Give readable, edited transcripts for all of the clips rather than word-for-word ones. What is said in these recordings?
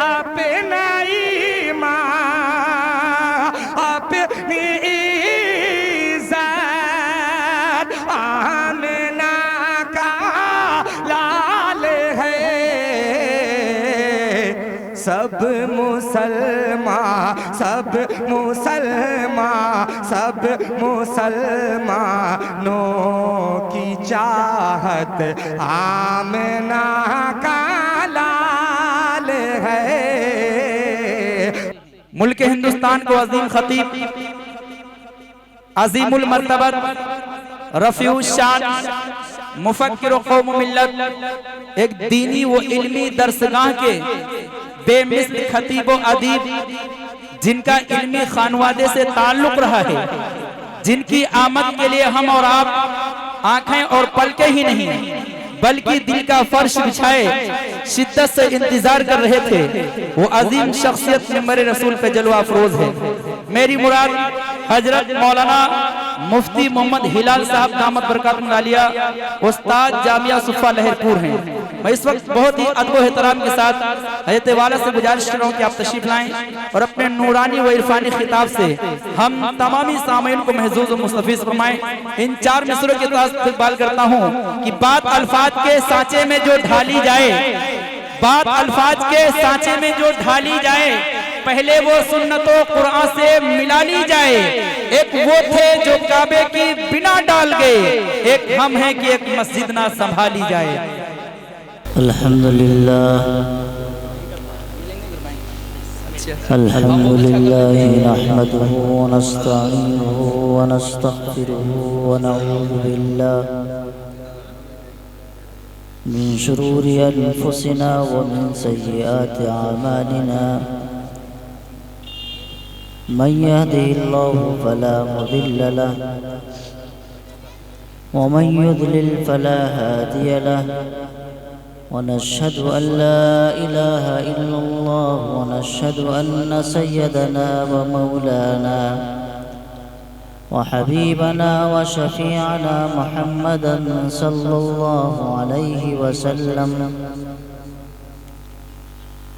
اپنا ایمان اپنی عزت آمنہ کا لال ہے سب مسلمان سب مسلمانوں کی چاہت آمنہ کا لال ہے۔ ملک ہندوستان کو عظیم خطیب، عظیم المرتبت، رفیع الشان، مفکر و قوم و ملت، ایک دینی و علمی درسگاہ کے بے مثل خطیب و ادیب، جن کا علمی خانوادے سے تعلق رہا ہے، جن کی آمد کے لیے ہم اور آپ آنکھیں اور پلکیں ہی نہیں بلکہ دل کا فرش بچھائے شدت سے انتظار کر رہے تھے، وہ عظیم شخصیت منبر رسول پہ جلوہ افروز ہے۔ میری مراد حضرت مولانا مفتی محمد ہلال صاحب دامت برکاتہ العالیہ استاد جامعہ صفہ لہرپور ہیں۔ میں اس وقت بہت ہی ادب و احترام کے ساتھ حضرت والا سے گزارش کر رہا ہوں کہ آپ تشریف لائیں اور اپنے نورانی و عرفانی خطاب سے ہم تمامی سامعین کو محظوظ و مستفیض فرمائیں۔ ان 4 مصروں کے ساتھ استقبال کرتا ہوں کہ بات الفاظ کے سانچے میں جو ڈھالی جائے، بات الفاظ کے سانچے میں جو ڈھالی جائے، پہلے وہ سنت و قرآن سے ملا لی جائے۔ ایک وہ تھے جو کعبے کی بنا ڈال گئے، ایک ہم ہیں کہ ایک مسجد نہ سنبھالی جائے۔ الحمدللہ الحمدللہ نحمده ونستعینه ونستغفره ونعوذ باللہ من شرور انفسنا ومن سیئات اعمالنا من يهده الله فلا مضل له ومن يضلل فلا هادي له ونشهد أن لا إله إلا الله ونشهد أن سيدنا ومولانا وحبيبنا وشفيعنا محمدا صلى الله عليه وسلم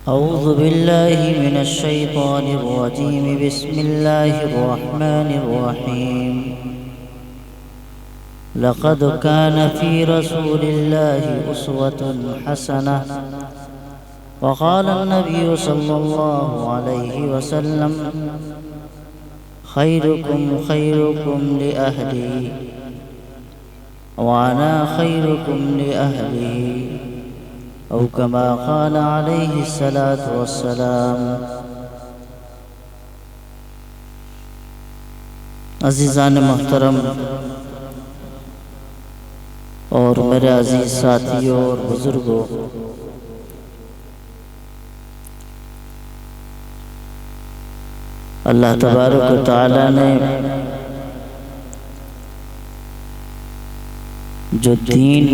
أعوذ بالله من الشيطان الرجيم بسم الله الرحمن الرحيم لقد كان في رسول الله أسوة حسنة وقال النبي صلى الله عليه وسلم خيركم خيركم لأهلي وأنا خيركم لأهلي أو كما قال عليه الصلاة والسلام۔ عزیزان محترم اور میرے عزیز ساتھیوں اور بزرگوں، اللہ تبارک و تعالی نے جو دین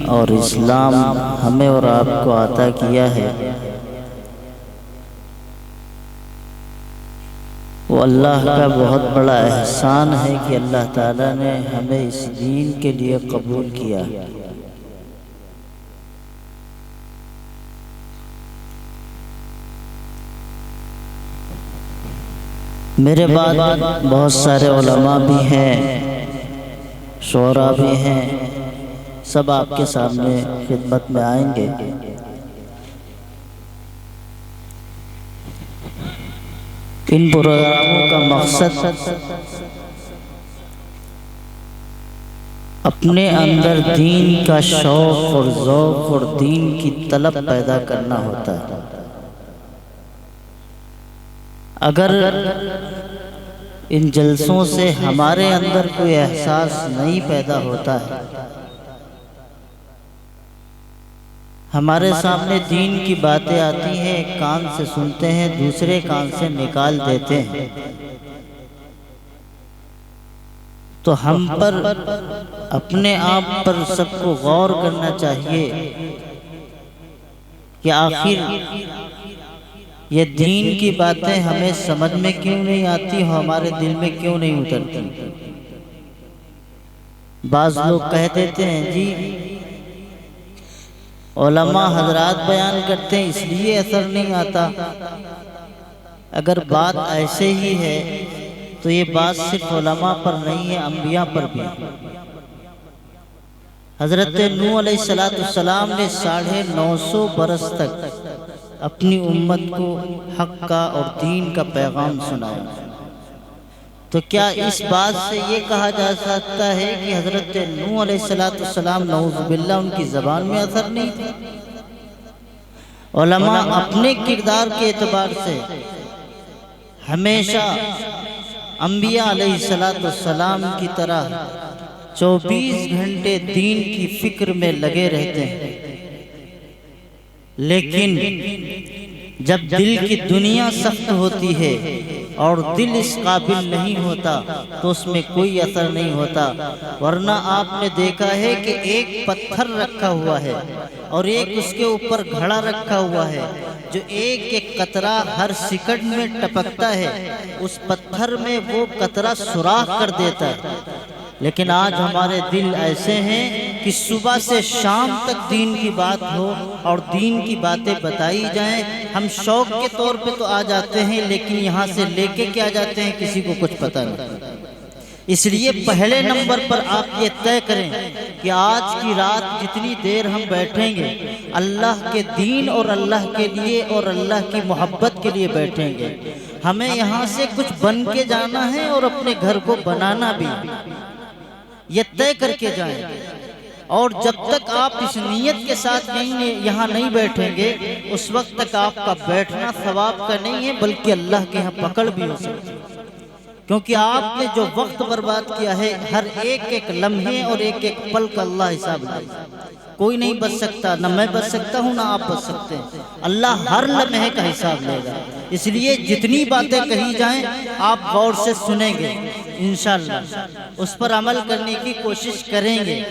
اور اسلام ہمیں اور آپ کو عطا کیا ہے، وہ اللہ کا بہت بڑا احسان ہے کہ اللہ تعالیٰ نے ہمیں اس دین کے لیے قبول کیا۔ میرے بعد بہت سارے علماء بھی ہیں، شعراء بھی ہیں، سب آپ کے سامنے خدمت میں آئیں گے۔ ان پروگراموں کا مقصد اپنے اندر دین کا شوق اور ذوق اور دین کی طلب پیدا کرنا ہوتا ہے۔ اگر ان جلسوں سے ہمارے اندر کوئی احساس نہیں پیدا ہوتا ہے، ہمارے سامنے دین کی باتیں آتی ہیں، ایک کان سے سنتے ہیں، دوسرے کان سے نکال دیتے ہیں، تو ہم پر اپنے آپ پر سب کو غور کرنا چاہیے کہ آخر یہ دین کی باتیں ہمیں سمجھ میں کیوں نہیں آتی، ہمارے دل میں کیوں نہیں اترتی۔ بعض لوگ کہہ دیتے ہیں جی علماء حضرات بیان کرتے ہیں اس لیے اثر نہیں آتا۔ اگر بات ایسے ہی ہے تو یہ بات صرف علماء پر نہیں ہے، انبیاء پر بھی۔ حضرت نوح علیہ السلام نے 950 برس تک اپنی امت کو حق کا اور دین کا پیغام سنایا، تو کیا اس بات سے یہ کہا جا سکتا ہے کہ حضرت نوح علیہ السلام نعوذ باللہ ان کی زبان میں اثر نہیں تھا؟ علماء اپنے کردار کے اعتبار سے ہمیشہ انبیاء علیہ السلام کی طرح 24 گھنٹے دین کی فکر میں لگے رہتے ہیں، لیکن جب دل کی دنیا سخت ہوتی ہے اور دل اس قابل نہیں ہوتا تو اس میں کوئی اثر نہیں ہوتا۔ ورنہ آپ نے دیکھا ہے کہ ایک پتھر رکھا ہوا ہے اور ایک اس کے اوپر گھڑا رکھا ہوا ہے، جو ایک ایک قطرہ ہر سیکنڈ میں ٹپکتا ہے، اس پتھر میں وہ قطرہ سوراخ کر دیتا ہے۔ لیکن آج ہمارے دل ایسے ہیں کہ صبح سے شام تک دین کی بات ہو اور دین کی باتیں بتائی جائیں، ہم شوق کے طور پہ تو آ جاتے ہیں، لیکن یہاں سے لے کے کیا جاتے ہیں کسی کو کچھ پتہ نہیں۔ اس لیے پہلے نمبر پر آپ یہ طے کریں کہ آج کی رات جتنی دیر ہم بیٹھیں گے اللہ کے دین اور اللہ کے لیے اور اللہ کی محبت کے لیے بیٹھیں گے۔ ہمیں یہاں سے کچھ بن کے جانا ہے اور اپنے گھر کو بنانا بھی، یہ طے کر کے جائیں۔ اور جب تک آپ اس نیت کے ساتھ یہاں نہیں بیٹھیں گے اس وقت تک آپ کا بیٹھنا ثواب کا نہیں ہے بلکہ اللہ کے ہاں پکڑ بھی ہو سکتی ہے، کیونکہ آپ نے جو وقت برباد کیا ہے ہر ایک ایک لمحے اور ایک ایک پل کا اللہ حساب لے گا۔ کوئی نہیں بچ سکتا، نہ میں بچ سکتا ہوں نہ آپ بچ سکتے ہیں، اللہ ہر لمحے کا حساب لے گا۔ اس لیے جتنی باتیں کہی جائیں آپ غور سے سنیں گے، انشاءاللہ اس پر عمل کرنے کی کوشش کریں گے۔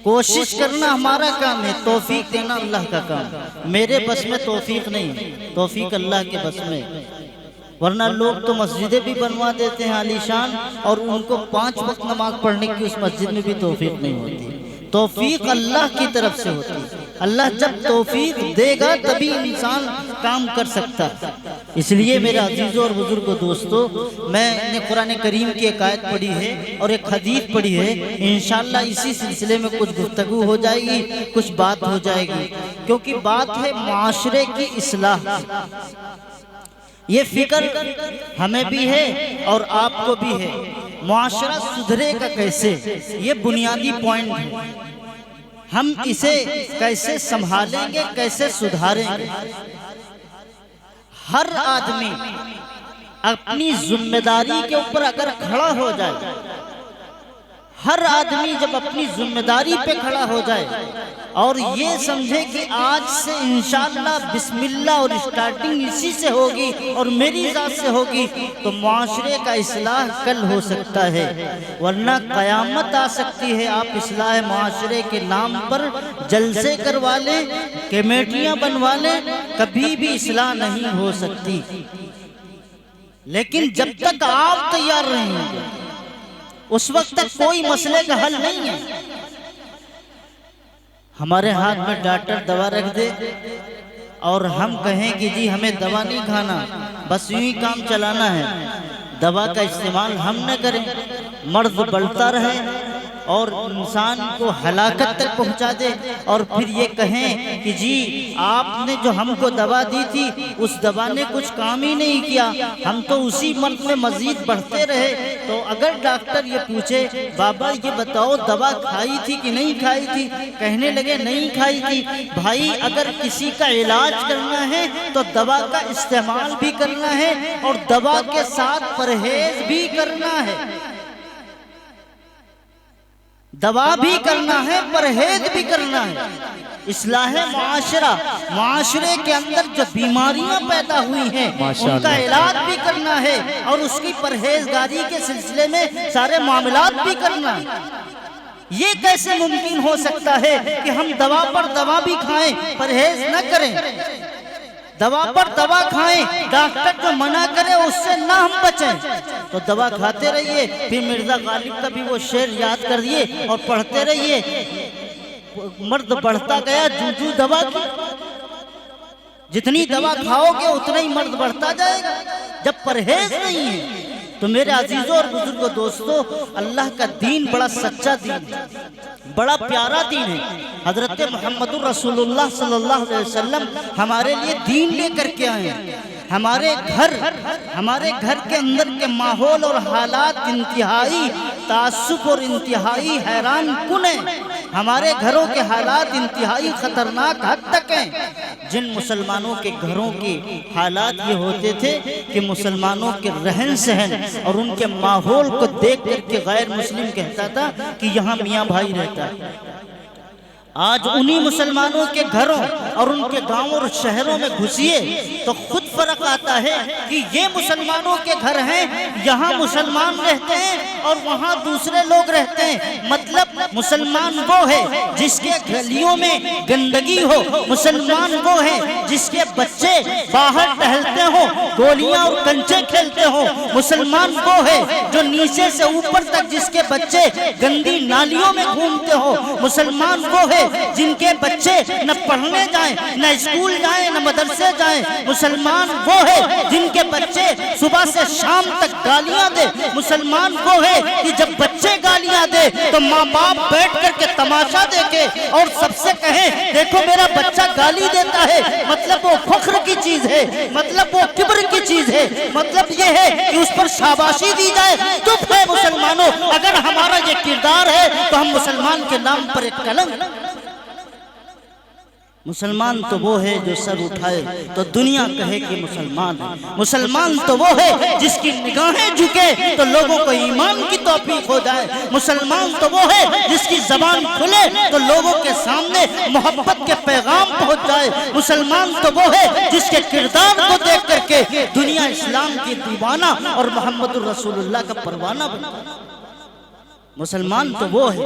کوشش کرنا ہمارا کام ہے، توفیق دینا اللہ کا کام۔ میرے بس میں توفیق نہیں ہے، توفیق اللہ کے بس میں۔ ورنہ لوگ تو مسجدیں بھی بنوا دیتے ہیں عالیشان اور ان کو 5 وقت نماز پڑھنے کی اس مسجد میں بھی توفیق نہیں ہوتی۔ توفیق اللہ کی طرف سے ہوتی ہے، اللہ جب توفیق دے گا تبھی انسان کام کر سکتا ہے۔ اس لیے میرے عزیزوں اور بزرگوں دوستو، میں نے قرآن کریم کی ایک آیت پڑھی ہے اور ایک حدیث پڑھی ہے، انشاءاللہ اسی سلسلے میں کچھ گفتگو ہو جائے گی، کچھ بات ہو جائے گی، کیونکہ بات ہے معاشرے کی اصلاح۔ یہ فکر ہمیں بھی ہے اور آپ کو بھی ہے، معاشرہ سدھرے گا کیسے، یہ بنیادی پوائنٹ ہے۔ ہم اسے کیسے سنبھالیں گے، کیسے سدھاریں گے۔ ہر آدمی اپنی ذمہ داری کے اوپر اگر کھڑا ہو جائے، ہر آدمی جب اپنی ذمہ داری پہ کھڑا ہو جائے اور یہ سمجھے کہ آج سے انشاءاللہ بسم اللہ اور اسٹارٹنگ اسی سے ہوگی اور میری ذات سے ہوگی، تو معاشرے کا اصلاح کل ہو سکتا ہے، ورنہ قیامت آ سکتی ہے۔ آپ اصلاح معاشرے کے نام پر جلسے کروا لیں، کمیٹیاں بنوا لیں، کبھی بھی اصلاح نہیں ہو سکتی۔ لیکن جب تک آپ تیار رہیں گے اس وقت تک کوئی مسئلے کا حل نہیں ہے۔ ہمارے ہاتھ میں ڈاکٹر دوا رکھ دے اور ہم کہیں کہ جی ہمیں دوا نہیں کھانا، بس یوں ہی کام چلانا ہے، دوا کا استعمال ہم نہ کریں، مرض بڑھتا رہے اور انسان کو ہلاکت تک پہنچا دے، اور پھر یہ کہیں کہ جی آپ نے جو ہم کو دوا دی تھی اس دوا نے کچھ کام ہی نہیں کیا، ہم تو اسی مرض میں مزید بڑھتے رہے۔ تو اگر ڈاکٹر یہ پوچھے بابا یہ بتاؤ دوا کھائی تھی کہ نہیں کھائی تھی، کہنے لگے نہیں کھائی تھی، بھائی اگر کسی کا علاج کرنا ہے تو دوا کا استعمال بھی کرنا ہے اور دوا کے ساتھ پرہیز بھی کرنا ہے، دوا بھی کرنا ہے، پرہیز بھی کرنا ہے۔ اصلاح معاشرہ، معاشرے کے اندر جو بیماریاں پیدا ہوئی ہیں ان کا علاج بھی کرنا ہے اور اس کی پرہیزگاری کے سلسلے میں سارے معاملات بھی کرنا ہے۔ یہ کیسے ممکن ہو سکتا ہے کہ ہم دوا پر دوا بھی کھائیں، پرہیز نہ کریں؟ دوا پر دوا کھائیں، ڈاکٹر جو منع کرے اس سے نہ ہم بچیں تو دوا کھاتے رہیے۔ پھر مرزا غالب کا بھی وہ شعر یاد کر دیے اور پڑھتے رہیے، مرد بڑھتا گیا جوجو دوا کی، جتنی دوا کھاؤ گے اتنا ہی مرد بڑھتا جائے گا جب پرہیز نہیں ہے۔ تو میرے عزیزوں اور بزرگوں دوستوں، اللہ کا دین بڑا سچا دین ہے، بڑا پیارا دین ہے۔ حضرت محمد رسول اللہ صلی اللہ علیہ وسلم ہمارے لیے دین لے کر کے آئے ہیں۔ ہمارے گھر کے اندر کے ماحول اور حالات انتہائی تعصب اور انتہائی حیران کن ہیں۔ ہمارے گھروں کے حالات انتہائی خطرناک حد تک ہیں۔ جن مسلمانوں کے گھروں کے حالات یہ ہوتے تھے کہ مسلمانوں کے رہن سہن اور ان کے ماحول کو دیکھ کر کے غیر مسلم کہتا تھا کہ یہاں میاں بھائی رہتا ہے۔ آج انہی مسلمانوں کے گھروں اور ان کے گاؤں اور شہروں میں گھسیے تو خود فرق آتا ہے کہ یہ مسلمانوں کے گھر ہیں، یہاں مسلمان رہتے ہیں اور وہاں دوسرے لوگ رہتے ہیں۔ مطلب مسلمان وہ ہے جس کے گلیوں میں گندگی ہو، مسلمان وہ ہے جس کے بچے باہر ٹہلتے ہوں، گولیاں اور کنچے کھیلتے ہوں، مسلمان وہ ہے جو نیچے سے اوپر تک جس کے بچے گندی نالیوں میں گھومتے ہوں، مسلمان وہ ہے جن کے بچے نہ پڑھنے جائیں، نہ اسکول جائیں، نہ مدرسے جائیں، مسلمان وہ ہے جن کے بچے صبح سے شام تک گالیاں دے، مسلمان وہ ہے کہ جب بچے گالیاں دے تو ماں باپ بیٹھ کر کے تماشا دیکھے اور سب سے کہیں دیکھو میرا بچہ گالی دیتا ہے، مطلب وہ فخر کی چیز ہے، مطلب وہ کبر کی چیز ہے، مطلب یہ ہے کہ اس پر شاباشی دی جائے۔ چپ ہے مسلمانوں، اگر ہمارا یہ کردار ہے تو ہم مسلمان کے نام پر ایک کلنک۔ مسلمان تو وہ ہے جو سر اٹھائے تو دنیا کہے کہ مسلمان ہے، مسلمان تو وہ ہے جس کی نگاہیں جھکے تو لوگوں کو ایمان کی توفیق ہو جائے، مسلمان تو وہ ہے جس کی زبان کھلے تو لوگوں کے سامنے محبت کے پیغام پہنچ جائے، مسلمان تو وہ ہے جس کے کردار کو دیکھ کر کے دنیا اسلام کی دیوانہ اور محمد الرسول اللہ کا پروانہ بن جائے۔ مسلمان تو وہ ہے،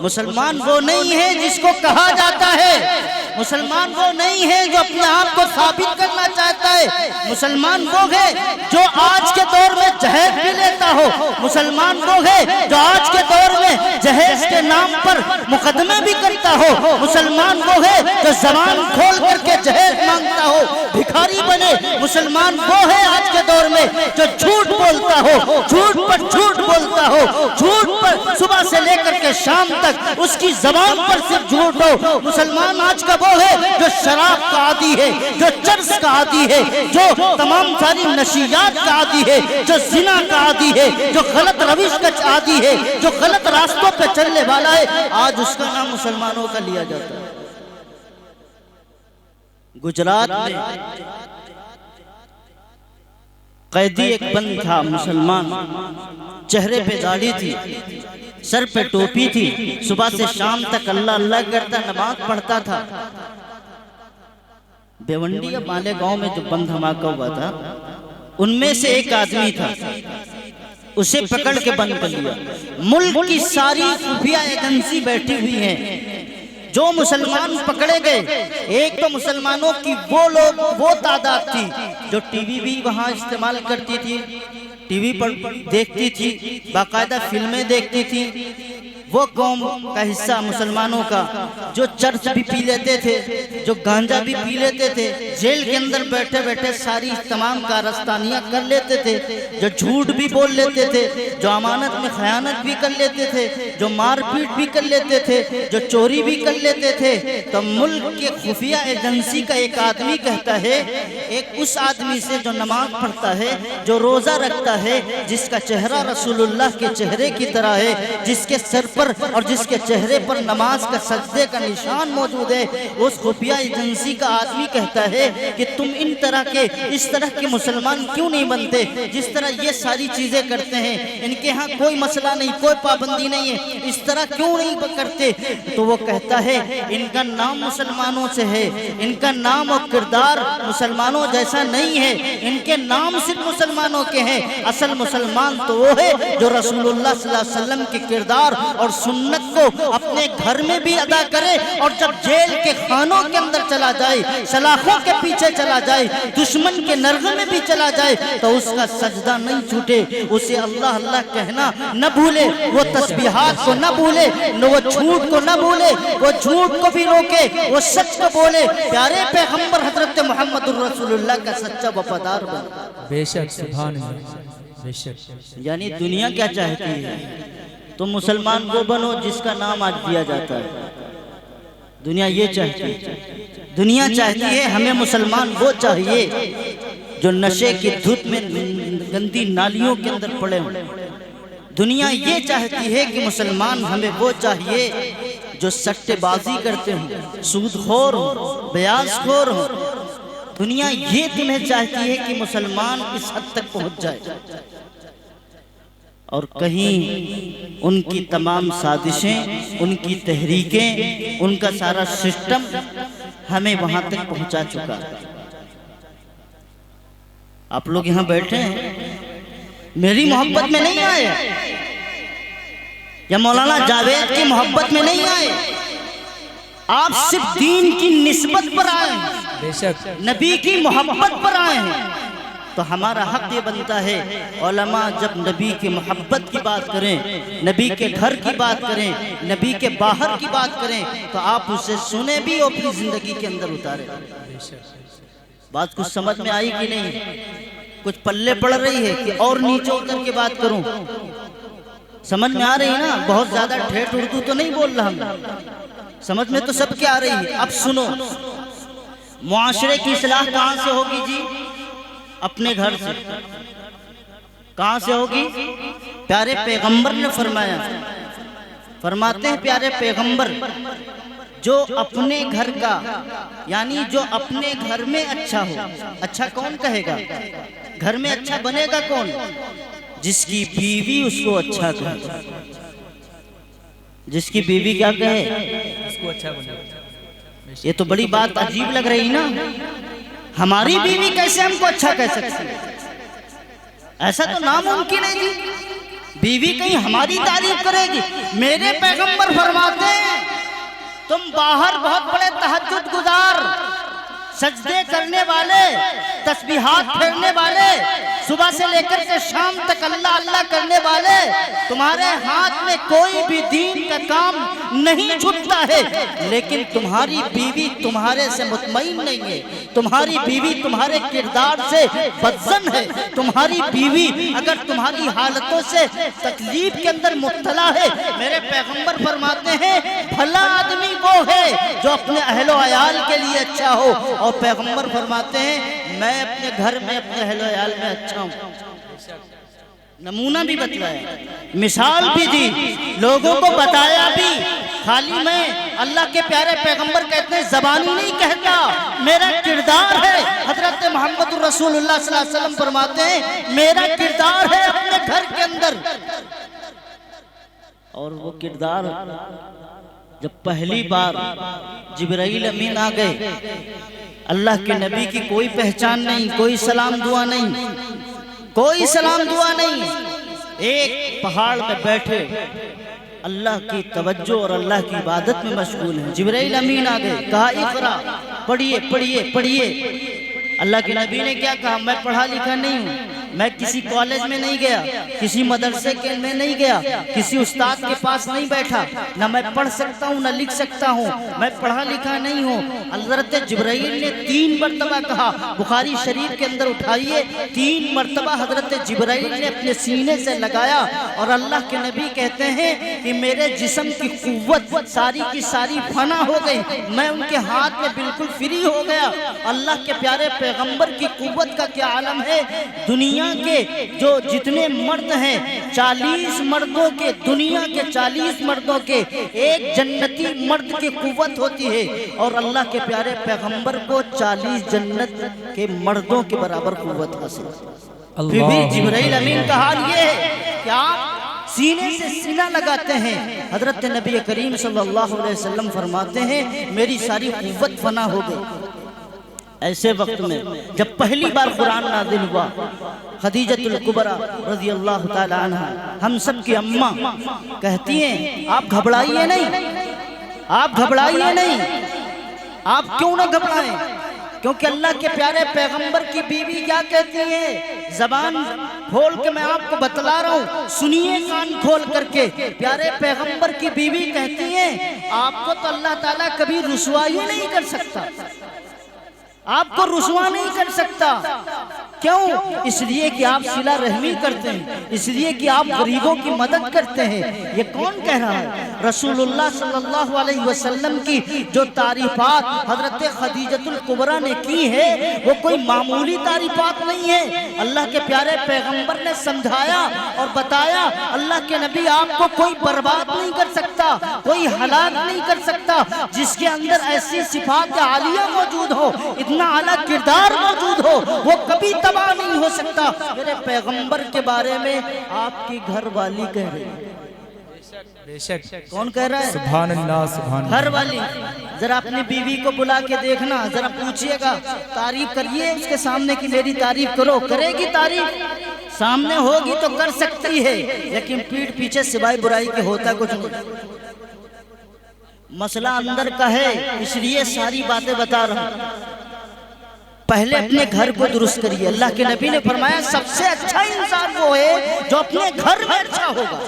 مسلمان وہ نہیں ہے جس کو کہا جاتا ہے، مسلمان وہ نہیں ہے جو اپنے آپ کو ثابت کرنا چاہتا ہے، مسلمان وہ ہے جو آج کے دور میں جہیز بھی لیتا ہو، مسلمان وہ ہے جو آج کے دور میں جہیز کے نام پر مقدمے بھی کرتا ہو، مسلمان وہ ہے جو زبان کھول کر کے جہیز مانگتا ہو، بھکاری بنے، مسلمان وہ ہے آج کے دور میں جو جھوٹ بولتا ہو، جھوٹ پر جھوٹ بولتا ہو، جھوٹ پر صبح سے لے کر کے شام تک اس کی زبان پر صرف جھوٹ ہو۔ مسلمان آج کا وہ ہے جو شراب کا عادی ہے، جو چرس کا عادی ہے، جو تمام ساری نشیات کا عادی ہے، جو زنا کا عادی ہے، جو غلط روش کا عادی ہے، جو غلط راستوں پہ چلنے والا ہے، آج اس کا نام مسلمانوں کا لیا جاتا ہے۔ گجرات میں قیدی ایک بند تھا مسلمان، چہرے پہ داڑھی تھی، سر پہ ٹوپی تھی، صبح سے شام تک اللہ اللہ کرتا، نماز پڑھتا تھا۔ بیونڈی یا مالیگاؤں میں جو بند دھماکہ ہوا تھا ان میں سے ایک آدمی تھا، اسے پکڑ کے بند کر لیا۔ ملک کی ساری خفیہ ایجنسی بیٹھی ہوئی ہیں، جو مسلمان پکڑے گئے، ایک تو مسلمانوں کی وہ تعداد تھی جو ٹی وی بھی وہاں استعمال کرتی تھی، ٹی وی پر دیکھتی تھی، باقاعدہ فلمیں دیکھتی تھی، وہ قوم کا حصہ مسلمانوں کا جو چرچ بھی پی لیتے تھے، جو گانجا بھی پی لیتے تھے، جیل کے اندر بیٹھے بیٹھے ساری تمام کارستانیاں کر لیتے تھے، جو جھوٹ بھی بول لیتے تھے، جو امانت میں خیانت بھی کر لیتے تھے، جو مار پیٹ بھی کر لیتے تھے، جو چوری بھی کر لیتے تھے۔ تو ملک کے خفیہ ایجنسی کا ایک آدمی کہتا ہے، ایک اس آدمی سے جو نماز پڑھتا ہے، جو روزہ رکھتا ہے، جس کا چہرہ رسول اللہ کے چہرے کی طرح ہے، جس کے سر پر اور جس کے چہرے پر نماز کا سجدے کا نشان موجود ہے، اس خفیہ ایجنسی کا آدمی کہتا ہے کہ تم اس طرح کے مسلمان کیوں نہیں بنتے جس طرح یہ ساری چیزیں کرتے ہیں، ان کے ہاں کوئی مسئلہ نہیں، کوئی پابندی نہیں ہے، اس طرح کیوں نہیں کرتے؟ تو وہ کہتا ہے ان کا نام مسلمانوں سے ہے، ان کا نام اور کردار مسلمانوں جیسا نہیں ہے، ان کے نام صرف مسلمانوں کے ہیں، اصل مسلمان تو وہ ہے جو رسول اللہ صلی اللہ علیہ وسلم کے کردار اور اور سنت کو اپنے گھر میں بھی ادا کرے، اور جب جیل کے خانوں کے اندر چلا جائے، سلاخوں کے پیچھے چلا جائے، دشمن کے نرغے میں بھی چلا جائے، تو اس کا سجدہ نہیں چھوٹے، اسے اللہ اللہ کہنا نہ بھولے، وہ تسبیحات کو نہ بھولے، وہ جھوٹ کو نہ بھولے، وہ جھوٹ کو بھی روکے، وہ سچ کو بولے، پیارے پیغمبر حضرت محمد الرسول اللہ کا سچا وفادار بنے۔ بے شک، سبحان اللہ، بے شک۔ یعنی دنیا کیا چاہتی ہے؟ تم مسلمان وہ بنو جس کا نام آج دیا جاتا ہے۔ دنیا یہ چاہتی ہے، دنیا چاہتی ہے ہمیں مسلمان وہ چاہیے جو نشے کی دھت میں گندی نالیوں کے اندر پڑے ہوں۔ دنیا یہ چاہتی ہے کہ مسلمان ہمیں وہ چاہیے جو سٹے بازی کرتے ہوں، سود خور ہوں، بیاض خور ہوں۔ دنیا یہ تمہیں چاہتی ہے کہ مسلمان اس حد تک پہنچ جائے، اور کہیں ان کی تمام سازشیں، ان کی تحریکیں، ان کا سارا سسٹم ہمیں وہاں تک پہنچا چکا ہے۔ آپ لوگ یہاں بیٹھے ہیں، میری محبت میں نہیں آئے یا مولانا جاوید کی محبت میں نہیں آئے، آپ صرف دین کی نسبت پر آئے ہیں، بے شک، نبی کی محبت پر آئے ہیں۔ تو ہمارا حق یہ بنتا ہے، علماء جب نبی کی محبت کی بات کریں، نبی کے گھر کی بات کریں، نبی کے باہر کی بات کریں، تو آپ اسے سنیں بھی اور اپنی زندگی کے اندر اتاریں۔ بات کچھ سمجھ میں آئی کہ نہیں؟ کچھ پلے پڑ رہی ہے کہ اور نیچے اتر کے بات کروں؟ سمجھ میں آ رہی ہے نا؟ بہت زیادہ ٹھیٹھ اردو تو نہیں بول رہا ہوں، سمجھ میں تو سب کے آ رہی ہے۔ اب سنو، معاشرے کی اصلاح کہاں سے ہوگی جی؟ اپنے گھر سے۔ کہاں سے ہوگی؟ پیارے پیغمبر نے فرمایا، فرماتے ہیں پیارے پیغمبر، جو اپنے گھر کا، یعنی جو اپنے گھر میں اچھا ہو۔ اچھا کون کہے گا؟ گھر میں اچھا بنے گا کون؟ جس کی بیوی اس کو اچھا کہے، جس کی بیوی کیا کہے؟ اس کو اچھا بنے۔ یہ تو بڑی بات عجیب لگ رہی نا، ہماری بیوی کیسے ہم کو اچھا کہہ سکتی ہے؟ ایسا تو ناممکن ہے جی، بیوی کہیں ہماری تعریف کرے گی؟ میرے پیغمبر فرماتے ہیں تم باہر بہت بڑے تہجد گزار، سجدے کرنے والے، تسبیحات پھیرنے والے، صبح سے لے کر کے شام تک اللہ اللہ کرنے والے، تمہارے ہاتھ میں کوئی بھی دین کا کام نہیں چھٹتا ہے، لیکن تمہاری بیوی تمہارے سے مطمئن نہیں ہے، تمہاری بیوی تمہارے کردار سے بدظن ہے، تمہاری بیوی اگر تمہاری حالتوں سے تکلیف کے اندر مبتلا ہے، میرے پیغمبر فرماتے ہیں بھلا آدمی وہ ہے جو اپنے اہل و عیال کے لیے اچھا ہو، اور پیغمبر فرماتے ہیں میں اپنے گھر میں اپنے اہل و عیال میں اچھا ہوں۔ نمونہ بھی بتلایا، مثال بھی دی، لوگوں کو بتایا بھی۔ خالی میں، اللہ کے پیارے پیغمبر کہتے ہیں زبانی نہیں کہتا، میرا کردار ہے۔ حضرت محمد الرسول اللہ صلی اللہ علیہ وسلم فرماتے ہیں میرا کردار ہے اپنے گھر کے اندر، اور وہ کردار جب پہلی بار جبرائیل امین آ گئے، اللہ کے نبی کی کوئی پہچان نہیں، کوئی سلام دعا نہیں، کوئی سلام دعا نہیں، ایک پہاڑ میں بیٹھے اللہ کی توجہ اور اللہ کی عبادت میں مشغول ہیں۔ جبرائیل امین آ گئے، کہا اقرا، پڑھیے پڑھیے پڑھیے۔ اللہ کے نبی نے کیا کہا؟ میں پڑھا لکھا نہیں ہوں، میں کسی کالج میں نہیں گیا، کسی مدرسے میں نہیں گیا، کسی استاد کے پاس نہیں بیٹھا، نہ میں پڑھ سکتا ہوں نہ لکھ سکتا ہوں، میں پڑھا لکھا نہیں ہوں۔ حضرت جبرائیل نے 3 مرتبہ کہا، بخاری شریف کے اندر اٹھائیے، 3 مرتبہ حضرت جبرائیل نے اپنے سینے سے لگایا، اور اللہ کے نبی کہتے ہیں کہ میرے جسم کی قوت ساری کی ساری فنا ہو گئی، میں ان کے ہاتھ میں بالکل فری ہو گیا۔ اللہ کے پیارے پیغمبر کی قوت کا کیا عالم ہے! دنیا کے جو جتنے مرد ہیں، 40 مردوں کے، دنیا کے 40 مردوں کے ایک جنتی مرد کی قوت ہوتی ہے، اور اللہ کے پیارے پیغمبر کو 40 جنت کے مردوں کے برابر قوت حاصل ہے۔ پھر بھی جبرائیل امین کا حال یہ ہے کہ آپ سینے سے سینہ لگاتے ہیں۔ حضرت نبی کریم صلی اللہ علیہ وسلم فرماتے ہیں میری ساری قوت فنا ہو گئی۔ ایسے وقت میں جب پہلی بار قرآن نازل ہوا، خدیجۃ الکبریٰ رضی اللہ تعالی عنہ ہم سب کی اماں کہتی ہیں آپ گھبرائیے نہیں، آپ گھبرائیے نہیں، آپ کیوں نہ گھبرائیں، کیونکہ اللہ کے پیارے پیغمبر کی بیوی کیا کہتی ہے، زبان کھول کے میں آپ کو بتلا رہا ہوں، سنیے کان کھول کر کے، پیارے پیغمبر کی بیوی کہتی ہیں آپ کو تو اللہ تعالیٰ کبھی رسوائی نہیں کر سکتا، آپ کو رسوا نہیں کر سکتا، کیوں؟ اس لیے کہ آپ صلہ رحمی کرتے ہیں، اس لیے کہ آپ غریبوں کی مدد کرتے ہیں۔ یہ کون کہہ رہا ہے؟ رسول اللہ صلی اللہ علیہ وسلم کی جو تعریفات حضرت خدیجۃ الکبریٰ نے کی ہے وہ کوئی معمولی تعریفات نہیں ہے۔ اللہ کے پیارے پیغمبر نے سمجھایا اور بتایا اللہ کے نبی آپ کو کوئی برباد نہیں کر سکتا، کوئی ہلاک نہیں کر سکتا، جس کے اندر ایسی صفات عالیہ موجود ہو، اتنا اعلیٰ کردار موجود ہو، وہ کبھی تباہ نہیں ہو سکتا۔ میرے پیغمبر کے بارے میں آپ کی گھر والی کہہ رہی ہے، بے شک کون کہہ رہا ہے؟ سبحان اللہ سبحان اللہ۔ گھر والی ذرا اپنی بیوی کو بلا کے دیکھنا، ذرا پوچھئے گا، تعریف کریے اس کے سامنے کہ میری تعریف کرو، کرے گی تعریف؟ سامنے ہوگی تو کر سکتی ہے، لیکن پیٹھ پیچھے سوائے برائی کے ہوتا کچھ نہیں۔ مسئلہ اندر کا ہے، اس لیے ساری باتیں بتا رہا ہوں۔ پہلے اپنے گھر کو درست کریے۔ اللہ کے نبی نے فرمایا سب سے اچھا انسان وہ ہے جو اپنے گھر میں اچھا ہوگا۔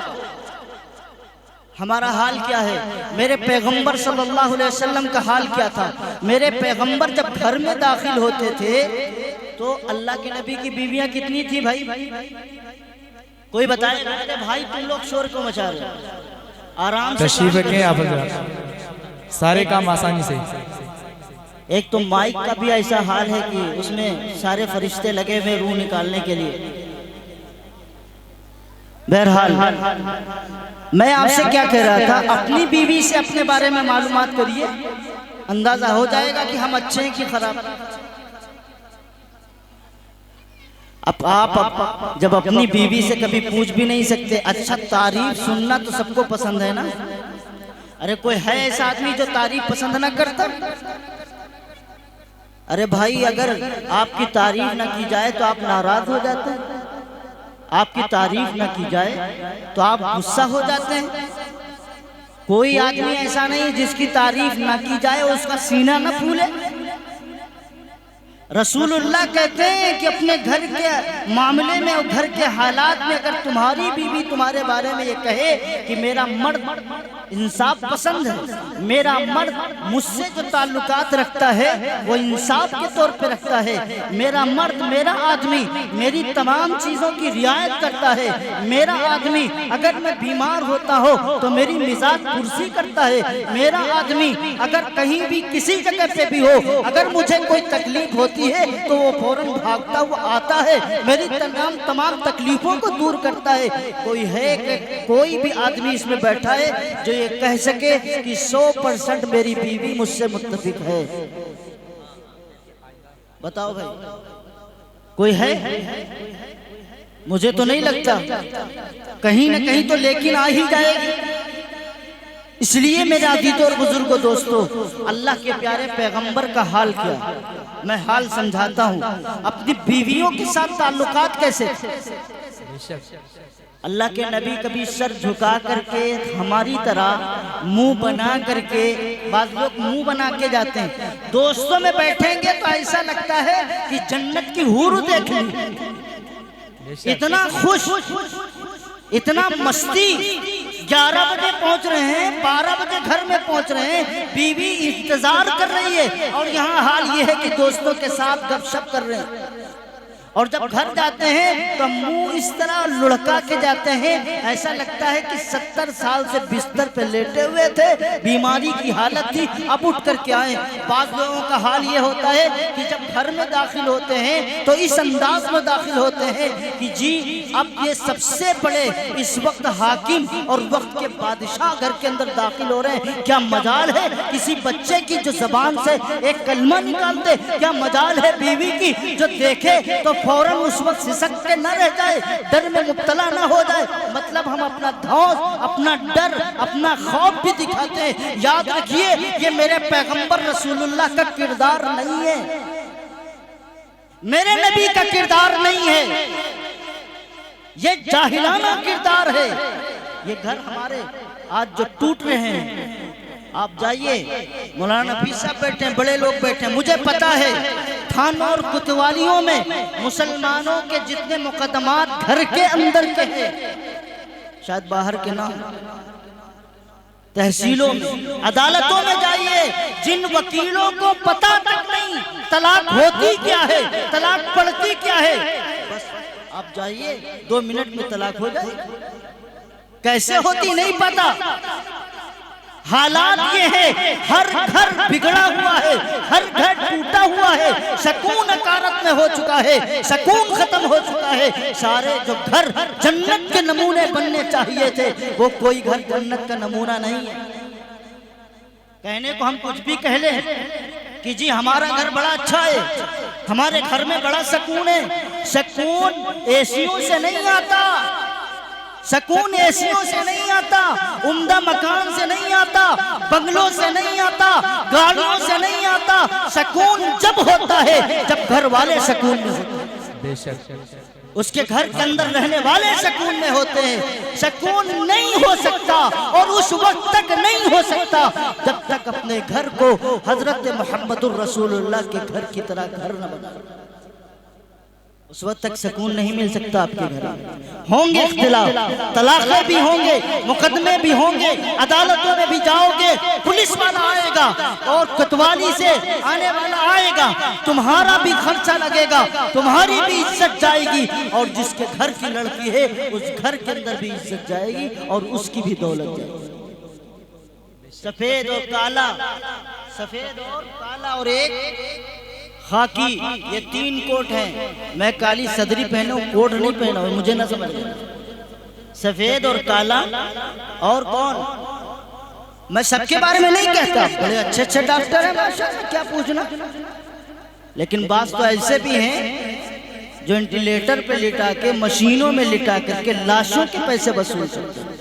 ہمارا حال کیا ہے؟ میرے پیغمبر صلی اللہ علیہ وسلم کا حال کیا تھا؟ میرے پیغمبر جب گھر میں داخل ہوتے تھے تو اللہ کے نبی کی بیویاں کتنی تھی بھائی؟ کوئی بتائے گا؟ بھائی تم لوگ شور کو مچا رہے ہو، آرام سے تشریف رکھیں آپ حضرات، سارے کام آسانی سے۔ ایک تو مائک کا بھی ایسا حال ہے کہ اس میں سارے فرشتے لگے ہوئے روح نکالنے کے لیے۔ بہرحال میں آپ سے کیا کہہ رہا تھا، اپنی بیوی سے اپنے بارے میں معلومات کریے، اندازہ ہو جائے گا کہ ہم اچھے ہیں کہ خراب۔ اب آپ جب اپنی بیوی سے کبھی پوچھ بھی نہیں سکتے، اچھا تعریف سننا تو سب کو پسند ہے نا؟ ارے کوئی ہے ایسا آدمی جو تعریف پسند نہ کرتا؟ ارے بھائی اگر آپ کی تعریف نہ کی جائے تو آپ ناراض ہو جاتے ہیں، آپ کی تعریف نہ کی جائے تو آپ غصہ ہو جاتے ہیں۔ کوئی آدمی ایسا نہیں جس کی تعریف نہ کی جائے اس کا سینہ نہ پھولے۔ رسول اللہ کہتے ہیں کہ اپنے گھر کے معاملے میں اور گھر کے حالات میں اگر تمہاری بیوی تمہارے بارے میں یہ کہے کہ میرا مرد انصاف پسند ہے، میرا مرد مجھ سے جو تعلقات رکھتا ہے وہ انصاف کے طور پہ رکھتا ہے، میرا مرد میرا آدمی میری تمام چیزوں کی رعایت کرتا ہے، میرا آدمی اگر میں بیمار ہوتا ہو تو میری مزاج پرسی کرتا ہے، میرا آدمی اگر کہیں بھی کسی جگہ پہ بھی ہو اگر مجھے کوئی تکلیف ہوتی ہے تو وہ فوراً بھاگتا ہوا آتا ہے، میری تمام تکلیفوں کو دور کرتا ہے۔ کوئی ہے کہ کوئی بھی آدمی اس میں بیٹھا ہے جو یہ کہہ سکے کہ 100% میری بیوی مجھ سے متفق ہے؟ بتاؤ بھائی، کوئی ہے؟ مجھے تو نہیں لگتا، کہیں نہ کہیں تو لیکن آ ہی جائے گی۔ اس لیے میرے عزیزوں اور بزرگوں دوستو، اللہ کے پیارے پیغمبر کا حال کیا، میں حال سمجھاتا ہوں۔ اپنی بیویوں کے ساتھ تعلقات کیسے تھے؟ اللہ کے نبی کبھی سر جھکا کر کے ہماری طرح منہ بنا کر کے، بعض لوگ منہ بنا کے جاتے ہیں، دوستوں میں بیٹھیں گے تو ایسا لگتا ہے کہ جنت کی حور دیکھ لی، اتنا خوش، اتنا مستی۔ 11 بجے پہنچ رہے ہیں، 12 بجے گھر میں پہنچ رہے ہیں، بیوی انتظار کر رہی ہے، اور یہاں حال یہ ہے کہ دوستوں کے ساتھ گپ شپ کر رہے ہیں۔ اور جب گھر جاتے ہیں تو منہ اس طرح لڑکا کے جاتے ہیں، ایسا لگتا ہے کہ 70 سال سے بستر پہ لیٹے ہوئے تھے، بیماری کی حالت تھی، اب اٹھ کر کے آئے۔ بعض لوگوں کا حال یہ ہوتا ہے کہ جب گھر میں داخل ہوتے ہیں تو اس انداز میں داخل ہوتے ہیں کہ جی اب یہ سب سے بڑے اس وقت حاکم اور وقت کے بادشاہ گھر کے اندر داخل ہو رہے ہیں۔ کیا مجال ہے کسی بچے کی جو زبان سے ایک کلمہ نکالتے، کیا مجال ہے بیوی کی جو دیکھے تو فوراً اس وقت سسک کے نہ رہ جائے، ڈر میں مبتلا نہ ہو جائے۔ مطلب ہم اپنا دھوس، اپنا ڈر، اپنا خوف بھی دکھاتے ہیں۔ یاد رکھیے یہ میرے پیغمبر رسول اللہ کا کردار نہیں ہے۔ میرے نبی کا کردار نہیں ہے، یہ جاہلانہ کردار ہے۔ یہ گھر ہمارے آج جو ٹوٹ رہے ہیں، آپ جائیے، مولانا نبی صاحب بیٹھے ہیں، بڑے لوگ بیٹھے ہیں، مجھے پتا ہے تھانوں اور کوتوالیوں میں مسلمانوں کے جتنے مقدمات گھر کے اندر کے ہیں، شاید باہر کے نہ تحصیلوں میں، عدالتوں میں جائیے، جن وکیلوں کو پتہ تک نہیں طلاق ہوتی کیا ہے، طلاق پڑتی کیا ہے، بس آپ جائیے 2 منٹ میں طلاق ہو جائے، کیسے ہوتی نہیں پتا۔ حالات یہ ہے، ہر گھر بگڑا ہوا ہے، ہر گھر ٹوٹا ہوا ہے، سکون اکارت میں ہو چکا ہے، سکون ختم ہو چکا ہے۔ سارے جو گھر جنت کے نمونے بننے چاہیے تھے، وہ کوئی گھر جنت کا نمونہ نہیں ہے۔ کہنے کو ہم کچھ بھی کہہ لیں کہ جی ہمارا گھر بڑا اچھا ہے، ہمارے گھر میں بڑا سکون ہے، سکون اے سیوں سے نہیں آتا، سکون اے سیوں سے نہیں آتا، عمدہ مکان سے نہیں آتا، بنگلوں سے نہیں آتا، گاڑیوں سے نہیں آتا۔ سکون جب ہوتا ہے جب گھر والے سکون میں ہوتے ہیں، بے شک اس کے گھر کے اندر رہنے والے سکون میں ہوتے ہیں۔ سکون نہیں ہو سکتا اور اس وقت تک نہیں ہو سکتا جب تک اپنے گھر کو حضرت محمد الرسول اللہ کے گھر کی طرح گھر نہ بنا، اس وقت تک سکون نہیں مل سکتا۔ آپ کے گھر ہوں گے اختلاف، طلاقیں بھی ہوں گے، مقدمے بھی ہوں گے، عدالتوں میں بھی جاؤ گے، پولیس والا آئے گا اور کوتوالی سے آنے والا آئے گا، تمہارا بھی خرچہ لگے گا، تمہاری بھی عزت جائے گی، اور جس کے گھر کی لڑکی ہے اس گھر کے اندر بھی عزت جائے گی اور اس کی بھی دولت جائے گی۔ سفید اور کالا، سفید اور کالا اور ایک خاکی، یہ 3 کوٹ ہیں۔ میں کالی صدری پہنوں، کوٹ نہیں پہنا، مجھے نہ سمجھ لیں۔ سفید اور کالا اور کون؟ میں سب کے بارے میں نہیں کہتا، بڑے اچھے اچھے ڈاکٹر ہیں ماشاءاللہ، کیا پوچھنا، لیکن بعض تو ایسے بھی ہیں جو انٹیلیٹر پہ لٹا کے، مشینوں میں لٹا کر کے لاشوں کے پیسے وصول کرتے ہیں۔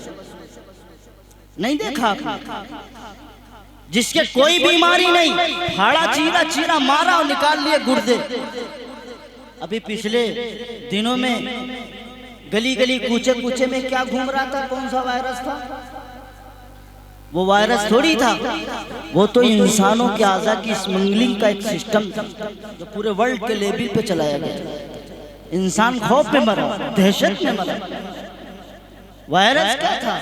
نہیں دیکھا آپ نے؟ جس کے کوئی بیماری نہیں، پھاڑا چیرا مارا اور نکال لیے گردے۔ ابھی پچھلے دنوں میں گلی گلی کوچے کوچے میں کیا گھوم رہا تھا؟ کون سا وائرس تھا؟ وہ وائرس تھوڑی تھا، وہ تو انسانوں کے اعضاء کی اسمگلنگ کا ایک سسٹم تھا جو پورے ورلڈ کے لیبل پہ چلایا گیا۔ انسان خوف میں مرا، دہشت میں مرا۔ وائرس کیا تھا؟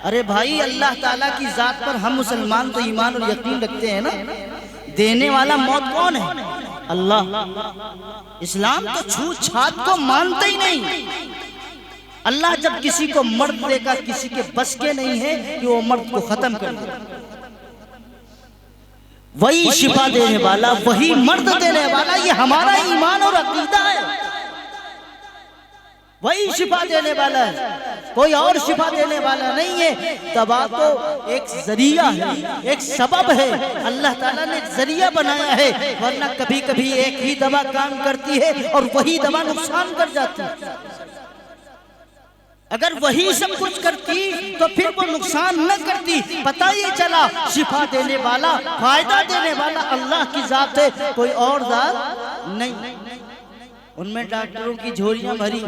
ارے بھائی، اللہ تعالیٰ کی ذات پر ہم مسلمان تو ایمان اور یقین رکھتے ہیں نا، دینے والا موت کون ہے؟ اللہ۔ اسلام تو چھوت چھات کو مانتا ہی نہیں۔ اللہ جب کسی کو مرد دے گا، کسی کے بس کے نہیں ہے کہ وہ مرد کو ختم کر دے۔ وہی شفا دینے والا، وہی مرد دینے والا، یہ ہمارا ایمان اور عقیدہ ہے۔ وہی شفا دینے والا ہے، کوئی اور شفا دینے والا نہیں ہے۔ دوا تو ایک ذریعہ ہے، ایک سبب ہے، اللہ تعالیٰ نے ایک ذریعہ بنایا ہے، ورنہ کبھی کبھی ایک ہی دوا کام کرتی ہے اور وہی دوا نقصان کر جاتی ہے۔ اگر وہی سب کچھ کرتی تو پھر وہ نقصان نہ کرتی۔ پتہ یہ چلا شفا دینے والا، فائدہ دینے والا اللہ کی ذات ہے، کوئی اور ذات نہیں۔ ان میں ڈاکٹروں کی جھولیاں بھری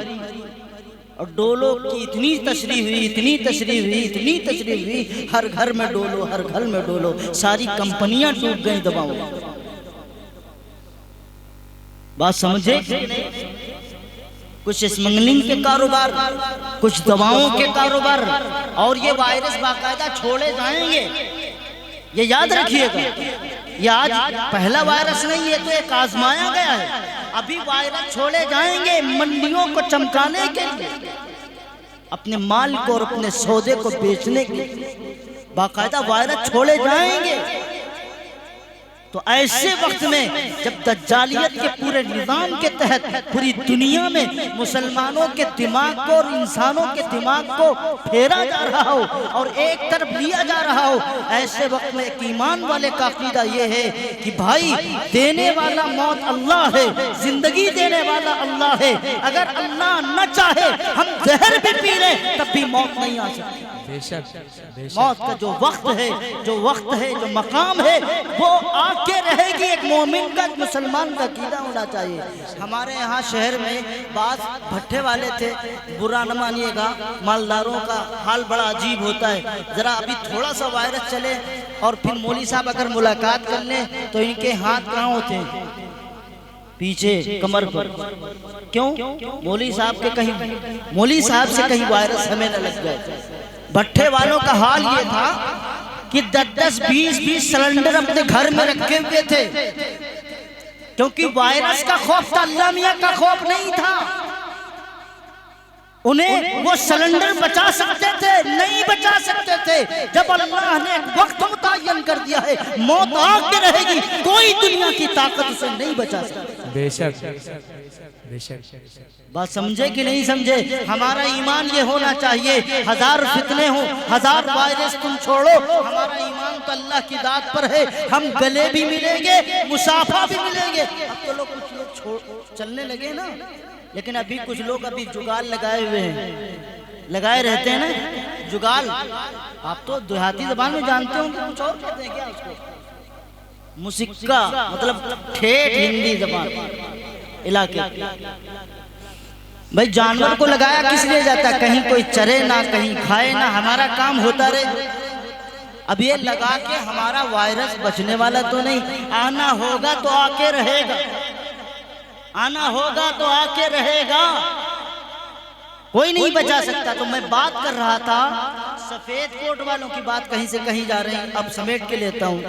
اور ڈولو کی اتنی تشریح ہوئی، اتنی تشریح ہوئی، اتنی تشریح ہوئی، ہر گھر میں ڈولو، ہر گھر میں ڈولو، ساری کمپنیاں ڈوب گئیں دواؤں۔ بات سمجھے؟ کچھ اسمگلنگ کے کاروبار، کچھ دواؤں کے کاروبار، اور یہ وائرس باقاعدہ چھوڑے جائیں گے۔ یہ یاد رکھیے گا، یہ آج پہلا وائرس نہیں ہے، تو ایک آزمایا گیا ہے۔ ابھی وائرس چھوڑے جائیں گے منڈیوں کو چمکانے کے لیے، اپنے مال کو اور اپنے سودے کو بیچنے کے لیے باقاعدہ وائرس چھوڑے جائیں گے۔ تو ایسے وقت میں جب دجالیت کے پورے نظام کے تحت پوری دنیا میں مسلمانوں کے دماغ کو اور انسانوں کے دماغ کو پھیرا جا رہا ہو اور ایک طرف لیا جا رہا ہو، ایسے وقت میں ایک ایمان والے کا عقیدہ یہ ہے کہ بھائی، دینے والا موت اللہ ہے، زندگی دینے والا اللہ ہے۔ اگر اللہ نہ چاہے ہم زہر بھی پی لیں تب بھی موت نہیں آ سکتی۔ بے شک بے شک موت کا جو وقت ہے، جو مقام ہے، وہ آ کے رہے گی۔ ایک مومن کا، ایک مسلمان کا عقیدہ ہونا چاہیے۔ ہمارے یہاں شہر میں بعض بھٹے والے تھے، برا نہ مانیے گا، مالداروں کا حال بڑا عجیب ہوتا ہے۔ ذرا ابھی تھوڑا سا وائرس چلے اور پھر مولوی صاحب اگر ملاقات کر لیں تو ان کے ہاتھ کہاں ہوتے ہیں؟ پیچھے کمر پر۔ کیوں؟ مولوی صاحب سے کہیں وائرس ہمیں نہ لگ جائے۔ بھٹے والوں کا حال یہ تھا کہ 10 20 سلنڈر اپنے گھر میں رکھے ہوئے تھے، کیونکہ وائرس کا خوف تھا، اللہ میاں کا خوف نہیں تھا۔ انہیں وہ سلنڈر بچا سکتے تھے؟ نہیں بچا سکتے تھے۔ جب اللہ نے ایک وقت متعین کر دیا ہے، موت آ کے رہے گی، کوئی دنیا کی طاقت اسے نہیں بچا سکتی۔ بے شک بے شک۔ بات سمجھے کہ نہیں سمجھے؟ ہمارا ایمان یہ ہونا چاہیے، ہزار فتنے ہوں، ہزار وائرس تم چھوڑو، ہمارا ایمان تو اللہ کی ذات پر ہے۔ ہم گلے بھی ملیں گے، مصافحہ بھی ملیں گے۔ اب تو کچھ لوگ چلنے لگے نا، لیکن ابھی کچھ لوگ ابھی جگال لگائے ہوئے ہیں، لگائے رہتے ہیں نا جگال۔ آپ تو دیہاتی زبان میں جانتے ہوں کہ کچھ اور کہتے ہیں کیا اس کو؟ مسکہ، مطلب ٹھیٹھ ہندی زبان علاقے۔ بھائی جانور کو لگایا کس لیے جاتا ہے؟ کہیں کوئی چرے نہ، کہیں کھائے نہ، ہمارا کام ہوتا رہے۔ اب یہ لگا کے ہمارا وائرس بچنے والا تو نہیں، آنا ہوگا تو آ کے رہے گا، آنا ہوگا تو آ کے رہے گا، کوئی نہیں بچا سکتا۔ تو میں بات کر رہا تھا سفید کوٹ والوں کی، بات کہیں سے کہیں جا رہے ہیں، اب سمیٹ کے لیتا ہوں۔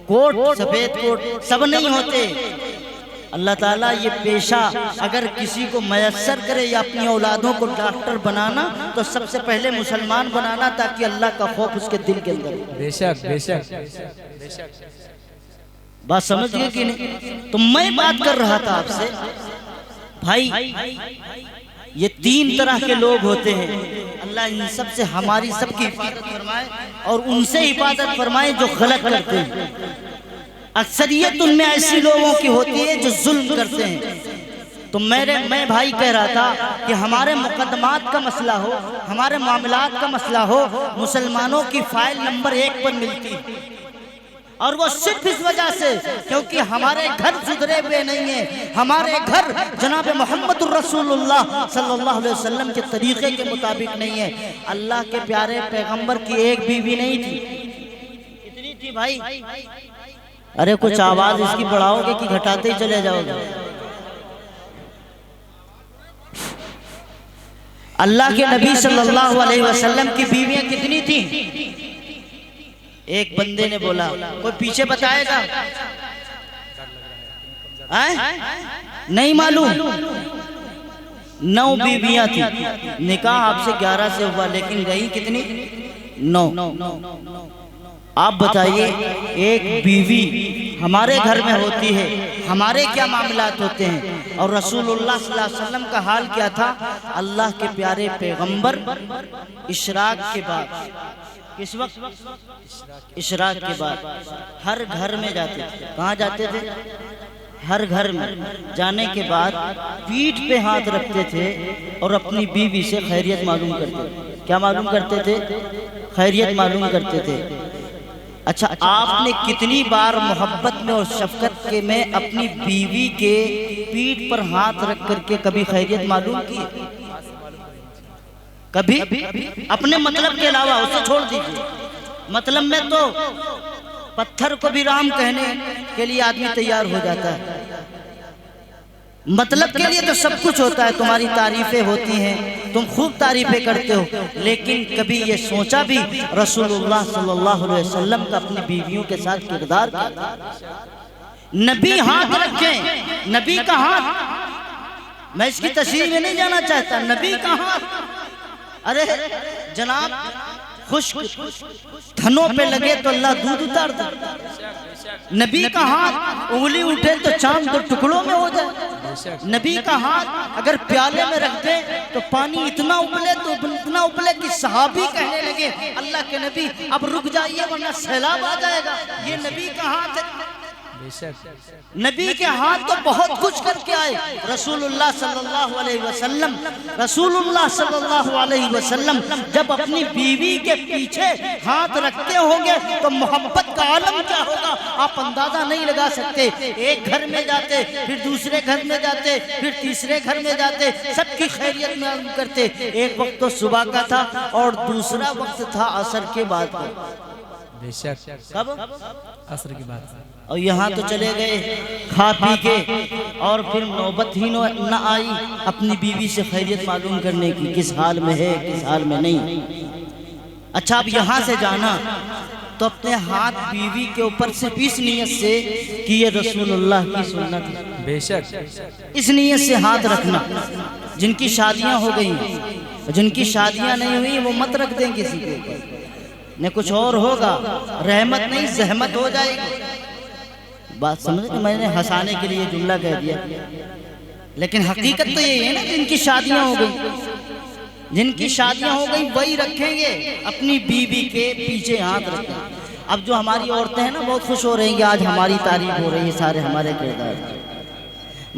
کوٹ، سفید کوٹ سب نہیں ہوتے۔ اللہ تعالیٰ یہ پیشہ اگر کسی کو میسر کرے یا اپنی اولادوں کو ڈاکٹر بنانا، تو سب سے پہلے مسلمان بنانا، تاکہ اللہ کا خوف اس کے دل کے اندر ہو۔ بے شک بے شک بے شک۔ بات سمجھ گئے کہ نہیں؟ تو میں بات کر رہا تھا آپ سے، بھائی یہ 3 طرح کے لوگ ہوتے ہیں۔ اللہ ان سب سے ہماری سب کی حفاظت فرمائے، اور ان سے حفاظت فرمائے جو غلط کرتے ہیں۔ اکثریت ان میں ایسی لوگوں کی ہوتی ہے جو ظلم کرتے ہیں۔ تو میں بھائی کہہ رہا تھا کہ ہمارے مقدمات کا مسئلہ ہو، ہمارے معاملات کا مسئلہ ہو، مسلمانوں کی فائل نمبر 1 پر ملتی، اور وہ صرف اس وجہ سے کیونکہ ہمارے گھر سدھرے ہوئے نہیں ہیں، ہمارے گھر جناب محمد الرسول اللہ صلی اللہ علیہ وسلم کے طریقے کے مطابق نہیں ہے۔ اللہ کے پیارے پیغمبر کی ایک بیوی نہیں تھی، کتنی تھی بھائی؟ ارے کچھ آواز اس کی بڑھاؤ گے کہ گھٹاتے ہی چلے جاؤ گے؟ اللہ کے نبی صلی اللہ علیہ وسلم کی بیویاں کتنی تھیں؟ ایک بندے نے بولا، کوئی پیچھے بتائے گا؟ نہیں معلوم؟ 9 بیویاں تھیں، نکاح آپ سے 11 سے ہوا، لیکن رہی کتنی؟ 9۔ آپ بتائیے، ایک بیوی ہمارے گھر میں ہوتی ہے، ہمارے کیا معاملات ہوتے ہیں؟ اور رسول اللہ صلی اللہ علیہ وسلم کا حال کیا تھا؟ اللہ کے پیارے پیغمبر اشراق کے بعد، کس وقت؟ اشراق کے بعد ہر گھر میں جاتے تھے۔ کہاں جاتے تھے؟ ہر گھر میں جانے کے بعد پیٹھ پہ ہاتھ رکھتے تھے اور اپنی بیوی سے خیریت معلوم کرتے تھے۔ کیا معلوم کرتے تھے؟ خیریت معلوم کرتے تھے۔ اچھا، آپ نے کتنی بار محبت میں اور شفقت کے میں اپنی بیوی کے پیٹھ پر ہاتھ رکھ کر کے کبھی خیریت معلوم کی؟ کبھی؟ اپنے مطلب کے علاوہ اسے چھوڑ دیجئے، مطلب میں تو پتھر کو بھی رام کہنے کے لیے آدمی تیار ہو جاتا ہے۔ مطلب کے لیے تو سب کچھ ہوتا ہے، تمہاری تعریفیں ہوتی ہیں، تم خوب تعریفیں کرتے ہو، لیکن کبھی یہ سوچا بھی رسول اللہ صلی اللہ علیہ وسلم کا اپنی بیویوں کے ساتھ کردار کیا تھا؟ نبی ہاتھ رکھیں، نبی کا ہاتھ، میں اس کی تشریح میں نہیں جانا چاہتا، نبی کا ہاتھ، ارے جناب خشک دھنوں پہ لگے تو اللہ دودھ اتار دے، نبی کا ہاتھ انگلی اٹھے تو چاند دو ٹکڑوں میں ہو جائے، نبی کا ہاتھ اگر پیالے میں رکھ دیں تو پانی اتنا ابلے کہ صحابی کہنے لگے اللہ کے نبی اب رک جائیے ورنہ سیلاب آ جائے گا، یہ نبی کا ہاتھ ہے۔ نبی کے ہاتھ تو بہت کچھ کر کے آئے رسول اللہ صلی اللہ علیہ وسلم۔ رسول اللہ صلی اللہ علیہ وسلم جب اپنی بیوی کے پیچھے ہاتھ رکھتے ہوں گے تو محبت کا عالم کیا ہوگا آپ اندازہ نہیں لگا سکتے۔ ایک گھر میں جاتے، پھر دوسرے گھر میں جاتے، پھر تیسرے گھر میں جاتے، سب کی خیریت معلوم کرتے۔ ایک وقت تو صبح کا تھا اور دوسرا وقت تھا عصر کے بعد کا۔ بے شک کب؟ عصر کی بات۔ اور یہاں تو چلے گئے کھا پی کے، اور پھر نوبت ہی نہ آئی اپنی بیوی سے خیریت معلوم کرنے کی، کس حال میں ہے کس حال میں نہیں۔ اچھا اب یہاں سے جانا تو اپنے ہاتھ بیوی کے اوپر صرف اس نیت سے کہ یہ رسول اللہ کی سنت ہے، بے شک اس نیت سے ہاتھ رکھنا۔ جن کی شادیاں ہو گئی، جن کی شادیاں نہیں ہوئی وہ مت رکھ دیں کسی کے اوپر، نہ کچھ اور ہوگا، رحمت نہیں زحمت ہو جائے گی۔ بات سمجھے کہ میں نے ہنسانے کے لیے جملہ کہہ دیا، لیکن حقیقت تو یہی ہے نا، جن کی شادیاں ہو گئی، جن کی شادیاں ہو گئی وہی رکھیں گے اپنی بیوی کے پیچھے ہاتھ رکھیں۔ اب جو ہماری عورتیں ہیں نا بہت خوش ہو رہی ہیں، آج ہماری تعریف ہو رہی ہے، سارے ہمارے کردار۔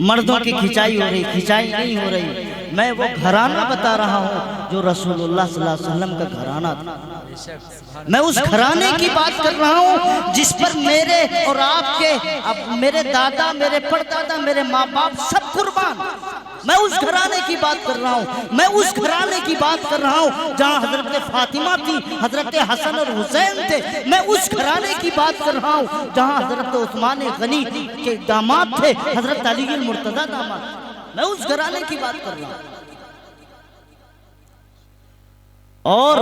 مردوں کی کھچائی ہو رہی، کھچائی نہیں ہو رہی۔ میں وہ گھرانہ بتا رہا ہوں جو رسول اللہ صلی اللہ علیہ وسلم کا گھرانہ تھا۔ میں اس گھرانے کی بات کر رہا ہوں جس پر میرے اور آپ کے، میرے دادا، میرے پردادا، میرے ماں باپ سب قربان۔ میں اس گھرانے کی بات کر رہا ہوں، میں اس گھرانے کی بات کر رہا ہوں جہاں حضرت فاطمہ تھی، حضرت حسن اور حسین تھے۔ میں اس گھرانے کی بات کر رہا ہوں جہاں حضرت عثمان غنی کے داماد تھے، حضرت علی المرتضیٰ داماد۔ میں اس گھرانے کی بات کر رہا ہوں۔ اور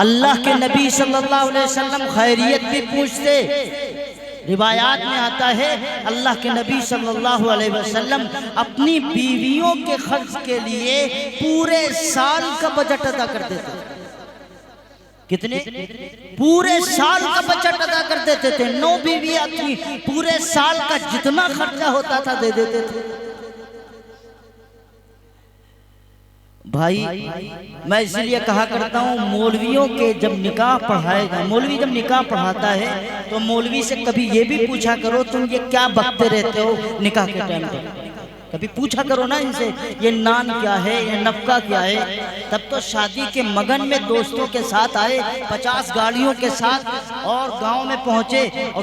اللہ کے نبی صلی اللہ علیہ وسلم خیریت بھی پوچھتے۔ روایات میں آتا ہے اللہ کے نبی صلی اللہ علیہ وسلم اپنی بیویوں کے خرچ کے لیے پورے سال کا بجٹ ادا کرتے تھے۔ کتنے؟ پورے سال کا بجٹ ادا کر دیتے تھے۔ 9 بیویاں تھیں، پورے سال کا جتنا خرچہ ہوتا تھا دے دیتے تھے۔ بھائی میں اس لیے کہا کرتا ہوں مولویوں کے جب نکاح پڑھائے گا، مولوی جب نکاح پڑھاتا ہے تو مولوی سے کبھی یہ بھی پوچھا کرو تم یہ کیا بکتے رہتے ہو نکاح کے ٹائم پر، کبھی پوچھا کرو نا ان سے یہ نان کیا ہے، یہ نفقہ کیا ہے۔ تب تو شادی کے مگن میں دوستوں کے ساتھ آئے 50 گاڑیوں کے ساتھ اور گاؤں میں پہنچے اور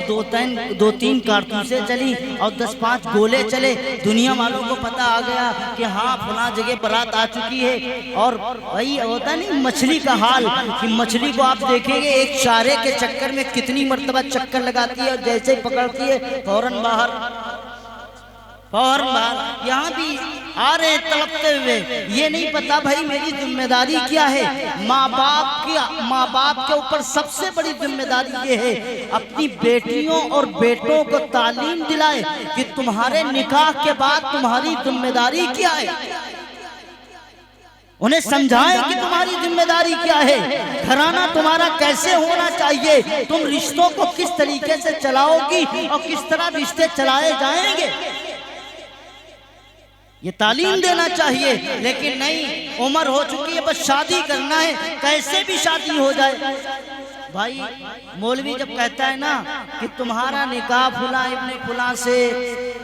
2-3 کارتوسیں چلی اور 10-5 گولے چلے۔ دنیا والوں کو پتہ آ گیا کہ ہاں فلاں جگہ بارات آ چکی ہے۔ اور وہی ہوتا نہیں مچھلی کا حال کہ مچھلی کو آپ دیکھیں گے ایک چارے کے چکر میں کتنی مرتبہ چکر لگاتی ہے اور جیسے ہی پکڑتی ہے فوراً باہر۔ یہاں بھی آ رہے تڑپتے ہوئے، یہ نہیں پتا بھائی میری ذمہ داری کیا ہے۔ ماں باپ کے اوپر سب سے بڑی ذمہ داری یہ ہے اپنی بیٹیوں اور بیٹوں کو تعلیم دلائے کہ تمہارے نکاح کے بعد تمہاری ذمہ داری کیا ہے، انہیں سمجھائیں کہ تمہاری ذمہ داری کیا ہے، گھرانہ تمہارا کیسے ہونا چاہیے، تم رشتوں کو کس طریقے سے چلاؤ گی اور کس طرح رشتے چلائے جائیں گے، یہ تعلیم دینا چاہیے۔ لیکن نہیں، عمر ہو چکی ہے بس شادی کرنا ہے، کیسے بھی شادی ہو جائے۔ بھائی مولوی جب کہتا ہے نا کہ تمہارا نکاح فلاں ابن فلاں سے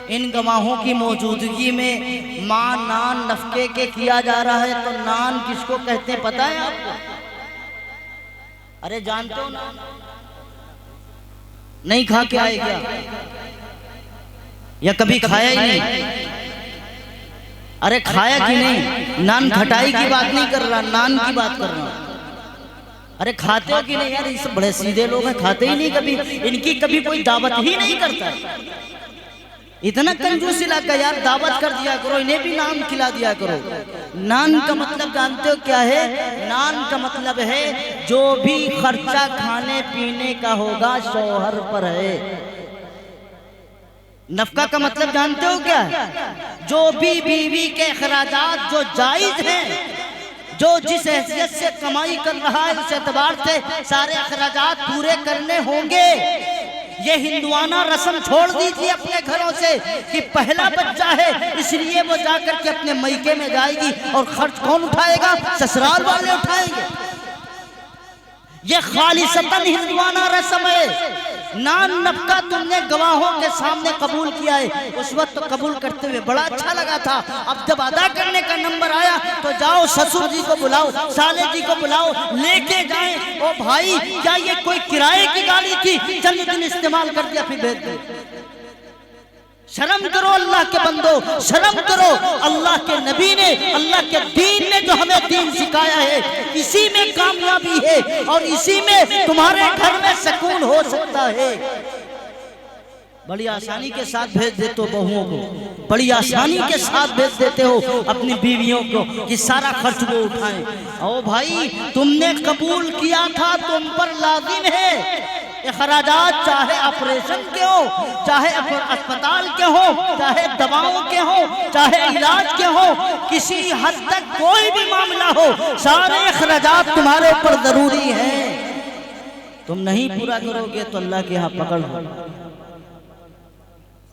ان گواہوں کی موجودگی میں ماں نان نفقے کے کیا جا رہا ہے، تو نان کس کو کہتے ہیں پتہ ہے آپ کو؟ ارے جانتے ہو نان؟ نہیں کھا کے آئے کیا؟ یا کبھی کھایا ہی نہیں؟ ارے کھایا کی نہیں؟ نان کھٹائی کی بات نہیں کر رہا، نان کی بات کر رہا۔ ارے کھاتے ہو کہ نہیں یار؟ یہ سب بڑے سیدھے لوگ ہیں، کھاتے ہی نہیں کبھی، ان کی کبھی کوئی دعوت ہی نہیں کرتا۔ اتنا کنجوس علاقہ یار، دعوت کر دیا کرو، انہیں بھی نان کھلا دیا کرو۔ نان کا مطلب جانتے ہو کیا ہے؟ نان کا مطلب ہے جو بھی خرچہ کھانے پینے کا ہوگا شوہر پر ہے۔ نفقہ کا مطلب جانتے ہو کیا ہے؟ جو بھی بیوی کے اخراجات جو جائز ہیں، جو جس حیثیت سے کمائی کر رہا ہے اس اعتبار سے سارے اخراجات پورے کرنے ہوں گے۔ یہ ہندوانہ رسم چھوڑ دیجیے اپنے گھروں سے کہ پہلا بچہ ہے اس لیے وہ جا کر کے اپنے میکے میں جائے گی اور خرچ کون اٹھائے گا؟ سسرال والے اٹھائیں گے۔ یہ خالصتاً ہندوانہ رسم ہے. نان نبکہ تم نے گواہوں کے سامنے قبول کیا ہے. اس وقت تو قبول کرتے ہوئے بڑا اچھا لگا تھا. اب جب ادا کرنے کا نمبر آیا تو جاؤ سسر جی کو بلاؤ, سالے جی کو بلاؤ, لے کے جائیں. او بھائی, کیا یہ کوئی کرائے کی گاڑی تھی؟ چند دن استعمال کر دیا پھر بھیج دیں. شرم کرو اللہ کے بندو, شرم کرو. اللہ کے نبی نے, اللہ کے دین نے جو ہمیں دین سکھایا ہے, اسی میں کامیابی ہے اور اسی میں تمہارے گھر میں سکون ہو سکتا ہے. بڑی آسانی کے ساتھ بھیج دیتے ہو بہووں کو, بڑی آسانی کے ساتھ بھیج دیتے ہو اپنی بیویوں کو کہ سارا خرچ وہ اٹھائیں. او بھائی, تم نے قبول کیا تھا, تم پر لازم ہے اخراجات, چاہے آپریشن کے ہو, چاہے اسپتال کے ہو, چاہے دواؤں کے ہو, چاہے علاج کے ہو, کسی حد تک کوئی بھی معاملہ ہو, سارے اخراجات تمہارے اوپر ضروری ہیں. تم نہیں پورا کرو گے تو اللہ کے ہاں پکڑ ہو.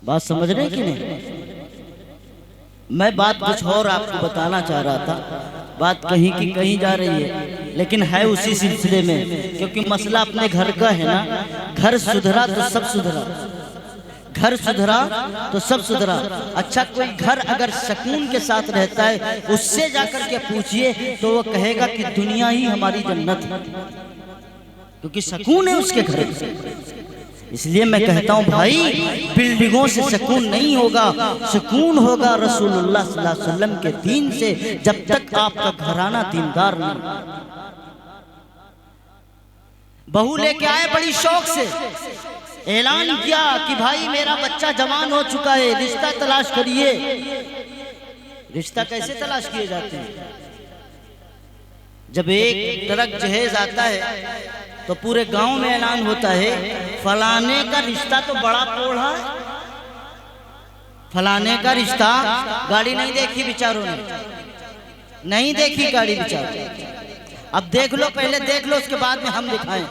بات سمجھ رہے کہ نہیں؟ میں بات کچھ اور آپ کو بتانا چاہ رہا تھا, بات کہیں کی کہیں جا رہی ہے لیکن ہے اسی سلسلے میں, کیونکہ مسئلہ اپنے گھر کا ہے نا. گھر سدھرا تو سب سدھرا, گھر سدھرا تو سب سدھرا. اچھا, کوئی گھر اگر سکون کے ساتھ رہتا ہے, اس سے جا کر کے پوچھئے تو وہ کہے گا کہ دنیا ہی ہماری جنت ہے, کیونکہ سکون ہے اس کے گھر میں. اس لیے میں کہتا ہوں بھائی, بلڈنگوں سے سکون نہیں ہوگا, سکون ہوگا رسول اللہ صلی اللہ علیہ وسلم کے دین سے, جب تک آپ کا گھرانہ دیندار نہیں. بہو لے کے آئے بڑی شوق سے, اعلان کیا کہ بھائی میرا بچہ جوان ہو چکا ہے, رشتہ تلاش کریے. رشتہ کیسے تلاش کیے جاتے ہیں؟ جب ایک ٹرک جہیز آتا ہے تو پورے گاؤں میں اعلان ہوتا ہے, فلانے کا رشتہ تو بڑا پوڑھا ہے, فلانے کا رشتہ. گاڑی نہیں دیکھی بیچاروں نے, نہیں دیکھی گاڑی بیچاروں. اب دیکھ لو, پہلے دیکھ لو, اس کے بعد میں ہم دکھائیں.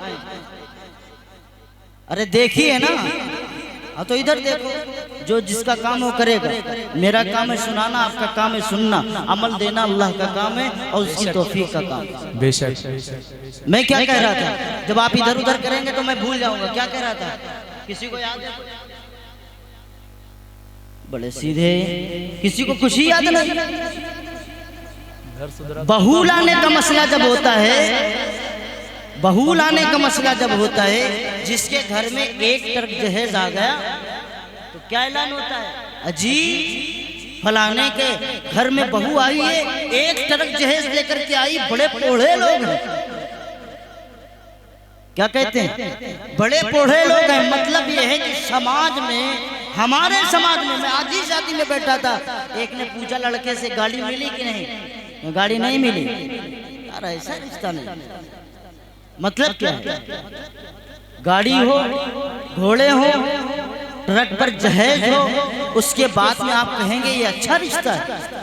ارے دیکھی ہے نا, تو ادھر دیکھو, جو جس کا کام وہ کرے گا. میرا کام ہے سنانا, آپ کا کام ہے سننا, عمل دینا اللہ کا کام ہے اور اس کی توفیق کا کام. بے شک. میں کیا کہہ رہا تھا؟ جب آپ ادھر ادھر کریں گے تو میں بھول جاؤں گا. کیا کہہ رہا تھا؟ کسی کو یاد ہے؟ بڑے سیدھے, کسی کو کچھ ہی یاد نہیں. بہو لانے کا مسئلہ جب ہوتا ہے, بہو لانے کا مسئلہ جب ہوتا ہے, جس کے گھر میں ایک ٹرک جہیز آ گیا تو کیا اعلان ہوتا ہے؟ اجی فلانے کے گھر میں بہو آئی ہے, ایک ٹرک جہیز لے کر کے آئی, بڑے پوڑھے لوگ ہیں. کیا کہتے ہیں؟ بڑے پوڑھے لوگ ہیں. مطلب یہ ہے کہ سماج میں, ہمارے سماج میں آج ہی شادی میں بیٹھا تھا, ایک نے پوچھا لڑکے سے گاڑی ملی کہ نہیں؟ گاڑی نہیں ملی. یار ایسا رشتہ نہیں. مطلب کیا ہے؟ گاڑی ہو, گھوڑے ہو, ٹرک پر جہیز ہو, اس کے بعد میں آپ کہیں گے یہ اچھا رشتہ ہے.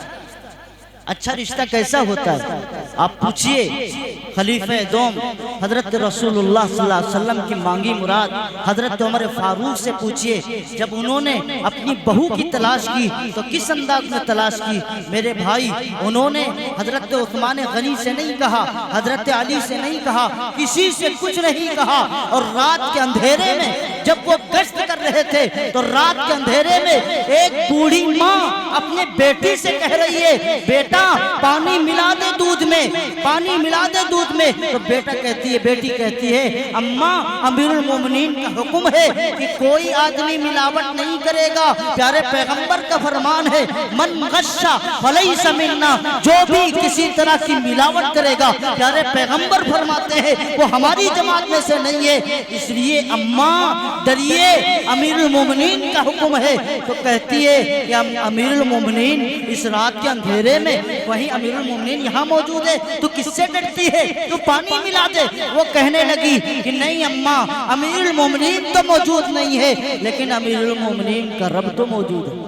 اچھا رشتہ کیسا ہوتا ہے؟ آپ پوچھئے خلیفہ دوم حضرت رسول اللہ صلی اللہ علیہ وسلم کی مانگی مراد حضرت عمر فاروق سے پوچھئے. جب انہوں نے اپنی بہو کی تلاش کی تو کس انداز میں تلاش کی؟ میرے بھائی, انہوں نے حضرت عثمان غنی سے نہیں کہا, حضرت علی سے نہیں کہا, کسی سے کچھ نہیں کہا. اور رات کے اندھیرے میں جب وہ گشت کر رہے تھے تو رات کے اندھیرے میں ایک بوڑھی ماں اپنے بیٹی سے کہہ رہی ہے, بیٹا پانی ملا دے دودھ میں, پانی ملا دے دودھ میں. تو بیٹا کہتی ہے, بیٹی کہتی ہے, اماں امیر المومنین کا حکم ہے کہ کوئی آدمی ملاوٹ نہیں کرے گا. پیارے پیغمبر کا فرمان ہے, من غشا فلیس منا, جو بھی کسی طرح کی ملاوٹ کرے گا, پیارے پیغمبر فرماتے ہیں وہ ہماری جماعت میں سے نہیں ہے. اس لیے اماں ڈریے, امیر المومنین کا حکم ہے. تو کہتی ہے کہ امیر المومنین اس رات کے اندھیرے میں, وہیں امیر المومنین یہاں موجود ہے, تو کس سے ڈرتی ہے, تو پانی ملا دے. وہ کہنے لگی کہ نہیں اماں, امیر المومنین تو موجود نہیں ہے, لیکن امیر المومنین کا رب تو موجود ہے.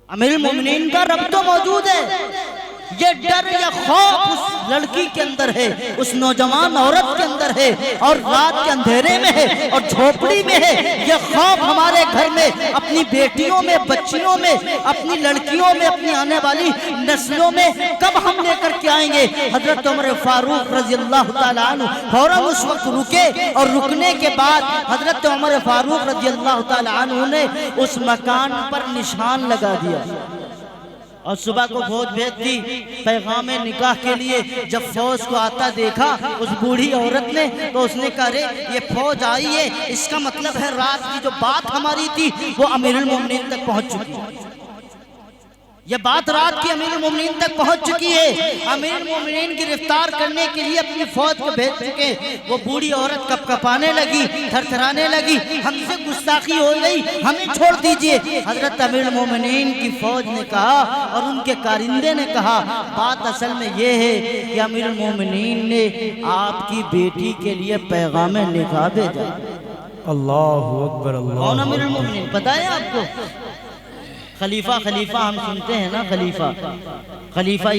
امیر المومنین کا رب تو موجود ہے. یہ ڈر یا خوف اس لڑکی کے اندر ہے، اس نوجوان عورت کے اندر ہے، اور رات کے اندھیرے میں ہے اور جھوپڑی میں ہے۔ یہ خوف ہمارے گھر میں، اپنی بیٹیوں میں، بچیوں میں، اپنی لڑکیوں میں، اپنی آنے والی نسلوں میں کب ہم لے کر کے آئیں گے؟ حضرت عمر فاروق رضی اللہ تعالیٰ عنہ فوراً اس وقت رکے، اور رکنے کے بعد حضرت عمر فاروق رضی اللہ تعالیٰ عنہ نے اس مکان پر نشان لگا دیا، اور صبح کو فوج بھیج دی پیغام نکاح کے لیے۔ جب فوج کو آتا دیکھا اس بوڑھی عورت نے تو اس نے کہا رے یہ فوج آئی ہے، اس کا مطلب ہے رات کی جو بات ہماری تھی وہ امیر المومنین تک پہنچ چکی ہے، یہ بات رات کی امیر المومنین تک پہنچ چکی ہے۔ امیر المومنین گرفتار کرنے کے لیے اپنی فوج کو بھیج چکے۔ وہ بوڑھی عورت کپ کپانے لگی، تھر تھرانے لگی، ہم سے گستاخی ہو گئی، ہمیں چھوڑ دیجئے۔ حضرت امیر المومنین کی فوج نے کہا اور ان کے کارندے نے کہا بات اصل میں یہ ہے کہ امیر المومنین نے آپ کی بیٹی کے لیے پیغام نکاح بھیجا۔ اللہ اکبر، کون اللہ امیر المومنین پتہ ہے آپ کو؟ خلیفہ ہم سنتے ہیں نا، خلیفہ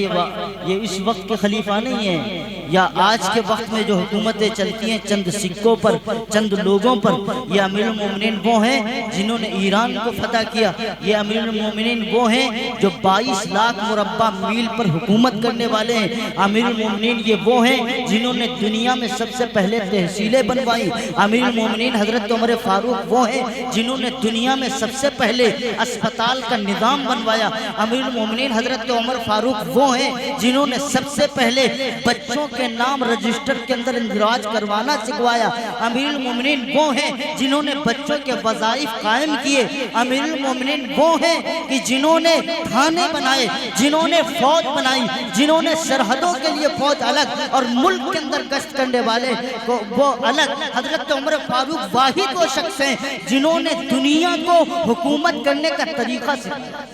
یہ اس وقت کے خلیفہ نہیں ہیں، یا آج کے وقت میں جو حکومتیں چلتی ہیں چند سکوں پر، چند لوگوں پر۔ یہ امیر المومنین وہ ہیں جنہوں نے ایران کو فتح کیا، یہ امیر المومنین وہ ہیں جو 22 لاکھ مربع میل پر حکومت کرنے والے ہیں۔ امیر المومنین یہ وہ ہیں جنہوں نے دنیا میں سب سے پہلے تحصیلیں بنوائی۔ امیر المومنین حضرت عمر فاروق وہ ہیں جنہوں نے دنیا میں سب سے پہلے اسپتال کا نظام بنوایا۔ امیر المومنین حضرت عمر فاروق وہ ہیں جنہوں نے سب سے پہلے بچوں کے نام رجسٹر کے اندر اندراج کروانا سکھوایا۔ امیر المومنین وہ ہیں جنہوں نے بچوں کے وظائف قائم کیے۔ امیر المومنین وہ ہیں کہ جنہوں نے تھانے بنائے، جنہوں نے فوج بنائی، جنہوں نے سرحدوں کے لیے فوج الگ اور ملک کے اندر گشت کرنے والے کو وہ الگ۔ حضرت عمر فاروق واحد وہ شخص ہیں جنہوں نے دنیا کو حکومت کرنے کا طریقہ سکھایا۔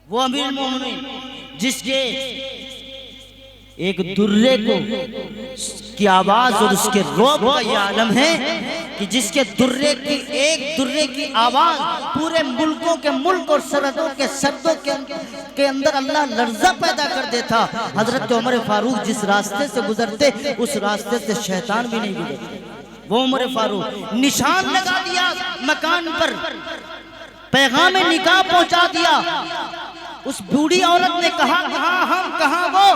وہ امیر المومنین جس کے ایک درے کی آواز اور اس کے روب کا یہ عالم ہے کہ جس کے ایک درے کی آواز پورے ملکوں کے ملک اور سرحدوں کے سردوں کے اندر اللہ لرزہ پیدا کر دیتا۔ حضرت عمر فاروق جس راستے سے گزرتے اس راستے سے شیطان بھی نہیں گزرتے۔ وہ عمر فاروق نشان لگا دیا مکان پر، پیغام نکاح پہنچا دیا۔ اس بوڑھی عورت نے کہا کہاں ہم کہاں وہ،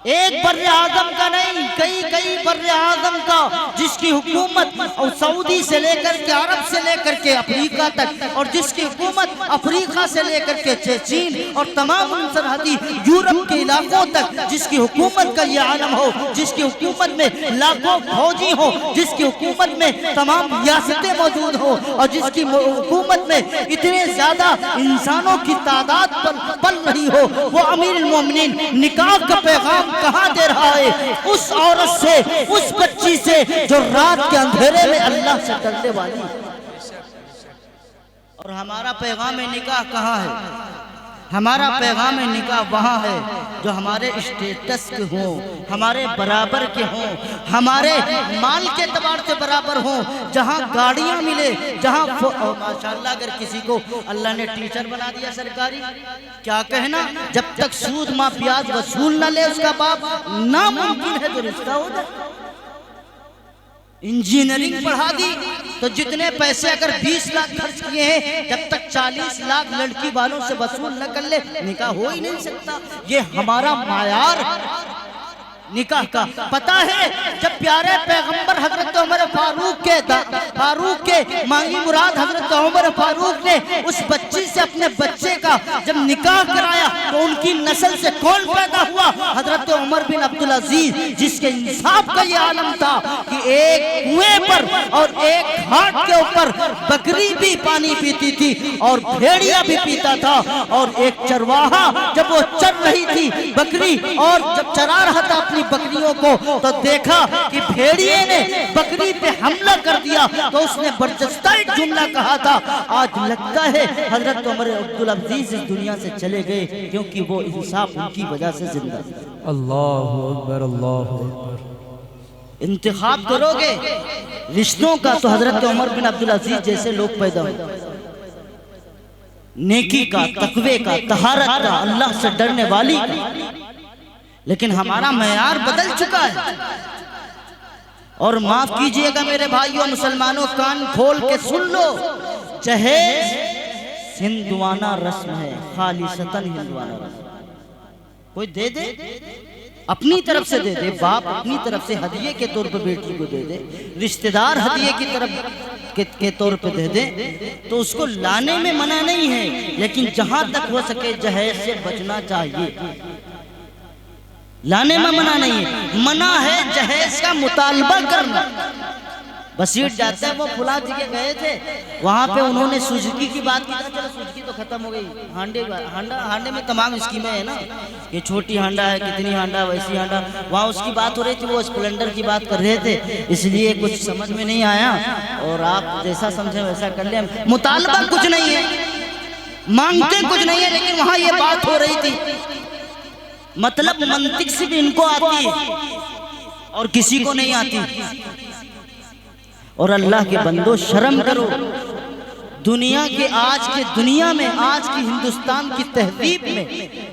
ایک بر اعظم کا نہیں کئی بر اعظم کا، جس کی حکومت اور سعودی سے لے کر کے عرب سے لے کر کے افریقہ تک، اور جس کی حکومت افریقہ سے لے کر کے چین اور تمام سرحدی یورپ کے علاقوں تک، جس کی حکومت کا یہ عالم ہو، جس کی حکومت میں لاکھوں فوجی ہو، جس کی حکومت میں تمام ریاستیں موجود ہو، اور جس کی حکومت میں اتنے زیادہ انسانوں کی تعداد پل رہی ہو، وہ امیر المومنین نکاح کا پیغام کہاں دے رہا ہے؟ اس عورت سے، اس بچی سے جو رات کے اندھیرے میں اللہ سے ڈرنے والی۔ اور ہمارا پیغام نکاح کہاں ہے؟ ہمارا پیغام نکاح وہاں ہے جو ہمارے اسٹیٹس کے ہوں، ہمارے برابر کے ہوں، ہمارے مال کے اعتبار سے برابر ہوں، جہاں گاڑیاں ملے، جہاں ماشاءاللہ اگر کسی کو اللہ نے ٹیچر بنا دیا سرکاری، کیا کہنا، جب تک سود ماں پیاز وصول نہ لے اس کا باپ، ناممکن ہے تو رشتہ ہو جائے۔ انجینئرنگ پڑھا دی تو جتنے پیسے اگر 20 لاکھ خرچ کیے ہیں، جب تک 40 لاکھ لڑکی والوں سے وصول نہ کر لے نکاح ہو ہی نہیں سکتا۔ یہ ہمارا معیار نکاح کا پتہ ہے۔ جب پیارے پیغمبر حضرت عمر فاروق کے مانگی مراد حضرت عمر فاروق نے اس بچی سے اپنے بچے کا جب نکاح کرایا تو ان کی نسل سے کون پیدا ہوا؟ حضرت عمر بن عبدالعزیز، جس کے انصاف کا یہ عالم تھا کہ ایک کنویں پر اور ایک گھاٹ کے اوپر بکری بھی پانی پیتی تھی اور بھیڑیا بھی پیتا تھا، اور ایک چرواہا جب وہ چر رہی تھی بکری اور جب چرا رہا تھا اپنی بکریوں کو تو دیکھا کہ بھیڑیے نے بکری پہ حملہ کر دیا تو اس نے برجستہ ایک جملہ کہا تھا، آج لگتا ہے حضرت عمر عبدالعزیز اس دنیا سے چلے گئے کیونکہ وہ انصاف ان کی وجہ سے زندہ ہے۔ اللہ اکبر، اللہ اکبر۔ انتخاب کرو گے رشتوں کا تو حضرت عمر بن عبدالعزیز جیسے لوگ پیدا ہوں، نیکی کا، تقوی کا، طہارت کا، اللہ سے ڈرنے والی کا، لیکن ہمارا معیار بدل چکا ہے۔ اور معاف کیجئے گا میرے بھائیوں مسلمانوں، کان کھول کے سن لو، جہیز ہندوانہ رسم ہے، خالصتاً ہندوانہ رسم۔ کوئی دے دے، اپنی طرف سے دے دے، باپ اپنی طرف سے ہدیے کے طور پر بیٹی کو دے دے، رشتہ دار ہدیے کی طرف کے طور پہ دے دے، تو اس کو لانے میں منع نہیں ہے، لیکن جہاں تک ہو سکے جہیز سے بچنا چاہیے۔ لانے میں منع نہیں ہے، منع ہے جہیز کا مطالبہ کرنا۔ بسیٹ جاتا ہے، وہ فلاں جگہ گئے تھے، وہاں پہ انہوں نے سوزوکی کی بات کی، چلو سوزوکی تو ختم ہو گئی، ہانڈے میں تمام اسکیمیں ہیں نا، یہ چھوٹی ہانڈا ہے، کتنی ہانڈا، ویسی ہانڈا، وہاں اس کی بات ہو رہی تھی، وہ اسپلنڈر کی بات کر رہے تھے، اس لیے کچھ سمجھ میں نہیں آیا، اور آپ جیسا سمجھیں ویسا کر لیں۔ مطالبہ کچھ نہیں ہے، مانگتے کچھ نہیں ہے، لیکن وہاں یہ بات ہو رہی تھی۔ مطلب منطق سے بھی ان کو آتی ہے اور کسی کو نہیں آتی۔ اور اللہ کے بندو شرم کرو، دنیا کے آج کے دنیا میں، آج کی ہندوستان کی تہذیب میں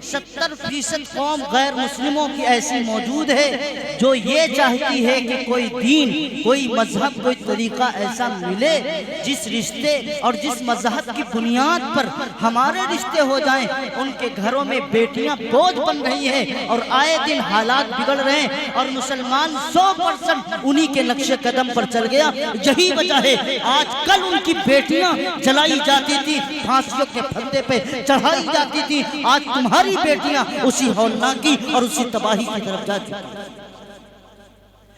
70% قوم غیر مسلموں کی ایسی موجود ہے جو یہ چاہتی ہے کہ کوئی دین، کوئی مذہب، کوئی طریقہ ایسا ملے جس رشتے اور جس مذہب کی بنیاد پر ہمارے رشتے ہو جائیں۔ ان کے گھروں میں بیٹیاں بوجھ بن رہی ہیں اور آئے دن حالات بگڑ رہے ہیں، اور مسلمان 100% انہی کے نقش قدم پر چل گیا۔ یہی وجہ ہے آج کل ان کی بیٹیاں جلائی جاتی تھی، پھانسیوں کے پھندے پہ چڑھائی جاتی تھی، آج تمہاری بیٹیاں اسی ہولناکی اور اسی تباہی کی طرف جا چکی ہیں۔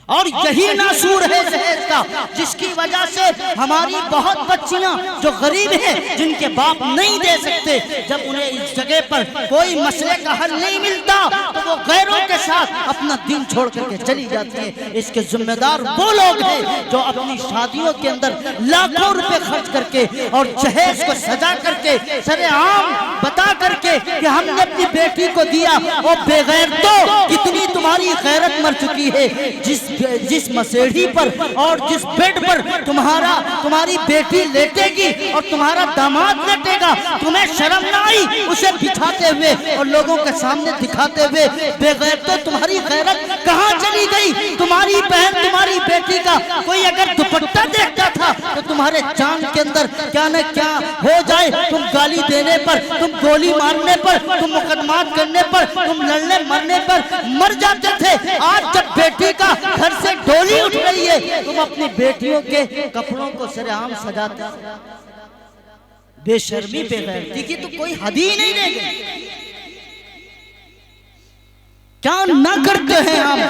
اور یہی ناسور ہے جہیز کا، جس کی وجہ سے ہماری بہت بچیاں جو غریب ہیں، جن کے باپ نہیں دے سکتے، جب انہیں اس جگہ پر کوئی مسئلے کا حل نہیں ملتا تو وہ غیروں کے ساتھ اپنا دین چھوڑ کر کے چلی جاتی ہیں۔ اس کے ذمہ دار وہ لوگ ہیں جو اپنی شادیوں کے اندر لاکھوں روپے خرچ کر کے اور جہیز کو سجا کر کے سر عام بتا کر کے کہ ہم نے اپنی بیٹی کو دیا، وہ بے غیرتوں کتنی تمہاری غیرت مر چکی ہے۔ جس مسیڑھی پر اور جس بیڈ پر تمہاری بیٹی لیٹے گی اور تمہارا داماد لیٹے گا، تمہیں شرم نہ آئی اسے بچھاتے ہوئے اور لوگوں کے سامنے دکھاتے ہوئے؟ بے غیرتوں تمہاری غیرت کہاں چلی گئی؟ تمہاری بہن، تمہاری بیٹی کا کوئی اگر دوپٹہ دیکھتا تھا تو تمہارے جان کے اندر کیا نہ کیا ہو جائے، تم گالی دینے پر، تم گولی مارنے پر، تم مقدمات کرنے پر، تم لڑنے مرنے پر مر جاتے تھے۔ آج جب بیٹی کا گھر سے ڈولی اٹھ رہی ہے، تم اپنی بیٹیوں کے کپڑوں کو سر عام سجاتے ہیں۔ بے شرمی، بے غیرتی کی تو کوئی حد ہی نہیں رہ گئی۔ کیا نہ کرتے ہیں ہم؟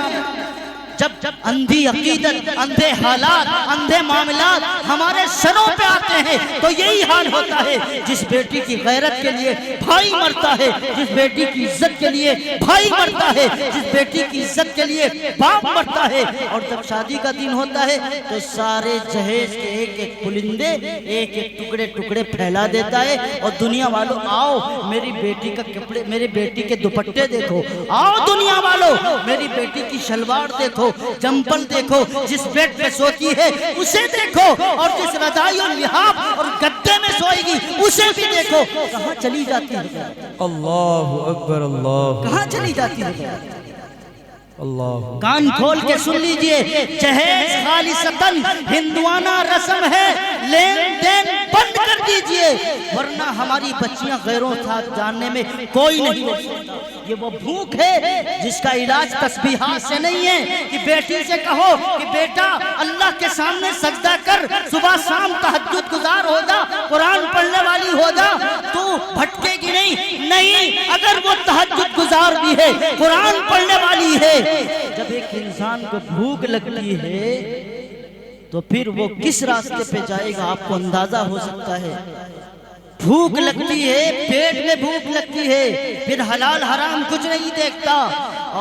جب اندھی عقیدت، اندھے حالات، اندھے معاملات ہمارے سروں پہ آتے ہیں تو یہی حال ہوتا ہے۔ جس بیٹی کی غیرت کے لیے بھائی مرتا ہے، جس بیٹی کی عزت کے لیے بھائی مرتا ہے، جس بیٹی کی عزت کے لیے باپ مرتا ہے، اور جب شادی کا دن ہوتا ہے تو سارے جہیز کے ایک ایک پلندے، ایک ایک ٹکڑے ٹکڑے پھیلا دیتا ہے، اور دنیا والوں آؤ میری بیٹی کا کپڑے، میری بیٹی کے دوپٹے دیکھو، آؤ دنیا والوں میری بیٹی کی شلوار دیکھو، جمپل دیکھو، جس بیڈ پہ سوتی ہے اسے دیکھو، اور جس رضائی اور لحاف اور گدے میں سوئے گی اسے بھی دیکھو۔ کہاں چلی جاتی ہے؟ اللہ اکبر، اللہ، کہاں چلی جاتی ہے؟ اللہ۔ کان کھول کے سن لیجئے، جہیز خالصتاً ہندوانہ رسم ہے، لین دین بند کر دیجئے، ورنہ ہماری بچیاں غیروں ساتھ جاننے میں کوئی نہیں ہو سکتا۔ یہ وہ بھوک ہے جس کا علاج تسبیحات سے نہیں ہے کہ بیٹی سے کہو کہ بیٹا اللہ کے سامنے سجدہ کر، صبح شام تہجد گزار ہو جا، قرآن پڑھنے والی ہو جا، تو بھٹکے گی نہیں۔ اگر وہ تہجد گزار بھی ہے، قرآن پڑھنے والی ہے، جب ایک انسان کو بھوک لگتی ہے تو پھر وہ کس راستے پہ جائے گا آپ کو اندازہ ہو سکتا ہے۔ بھوک لگتی ہے، پیٹ میں بھوک لگتی ہے، پھر حلال حرام کچھ نہیں دیکھتا،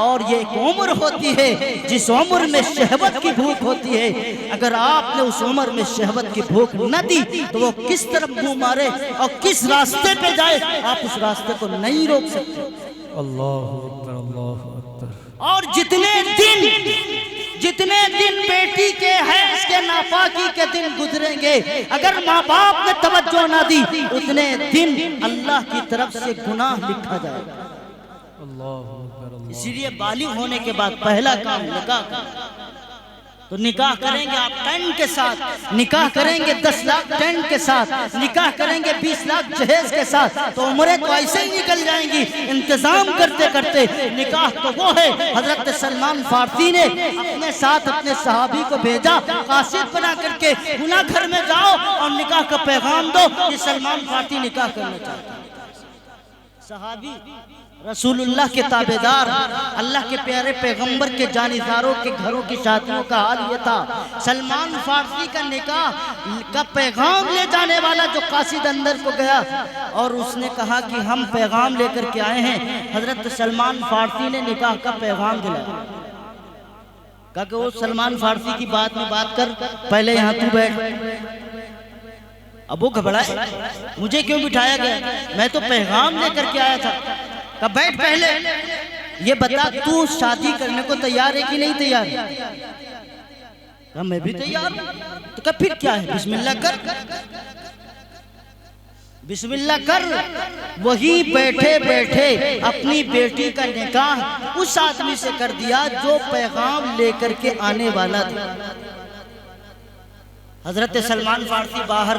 اور یہ ایک عمر ہوتی ہے جس عمر میں شہوت کی بھوک ہوتی ہے۔ اگر آپ نے اس عمر میں شہوت کی بھوک نہ دی تو وہ کس طرف منہ مارے اور کس راستے پہ جائے، آپ اس راستے کو نہیں روک سکتے۔ اللہ اکبر، اللہ اکبر۔ اور جتنے دن جتنے دن بیٹی کے حیض کے ناپاکی کے دن گزریں گے، اگر ماں باپ نے توجہ نہ دی اتنے دن اللہ کی طرف سے گناہ لکھا جائے گا۔ اسی لیے بالغ ہونے کے بعد پہلا کام نکاح کرنا۔ تو نکاح کریں گے آپ ٹینٹ کے ساتھ، نکاح کریں گے 10 لاکھ ٹینٹ کے ساتھ، نکاح کریں گے 20 لاکھ جہیز کے ساتھ، تو عمریں تو ایسے ہی نکل جائیں گی انتظام کرتے کرتے۔ نکاح تو وہ ہے، حضرت سلمان فارسی نے اپنے ساتھ اپنے صحابی کو بھیجا، قاصد بنا کر کے گناہ گھر میں جاؤ اور نکاح کا پیغام دو، یہ سلمان فارسی نکاح کرنا چاہتا ہے۔ صحابی رسول اللہ کے تابعدار، اللہ کے پیارے پیغمبر کے جانشینوں کے گھروں کی شادیوں کا حال یہ تھا۔ سلمان فارسی کا نکاح کا پیغام لے جانے والا جو قاصد اندر کو گیا اور اس نے کہا کہ ہم پیغام لے کر کے آئے ہیں، حضرت سلمان فارسی نے نکاح کا پیغام دلایا۔ کہا کہ وہ سلمان فارسی کی بات میں بات کر، پہلے یہاں تو بیٹھ۔ اب وہ گھبرائے، مجھے کیوں بٹھایا گیا؟ میں تو پیغام لے کر کے آیا تھا۔ کہا بیٹھ پہلے، یہ بتا تو شادی کرنے کو تیار ہے کہ نہیں تیار ہے؟ کہا میں بھی تیار ہوں۔ تو کہا پھر کیا ہے؟ بسم اللہ کر، بسم اللہ کر۔ وہی بیٹھے بیٹھے اپنی بیٹی کا نکاح اس آدمی سے کر دیا جو پیغام لے کر کے آنے والا تھا۔ حضرت سلمان فارسی باہر،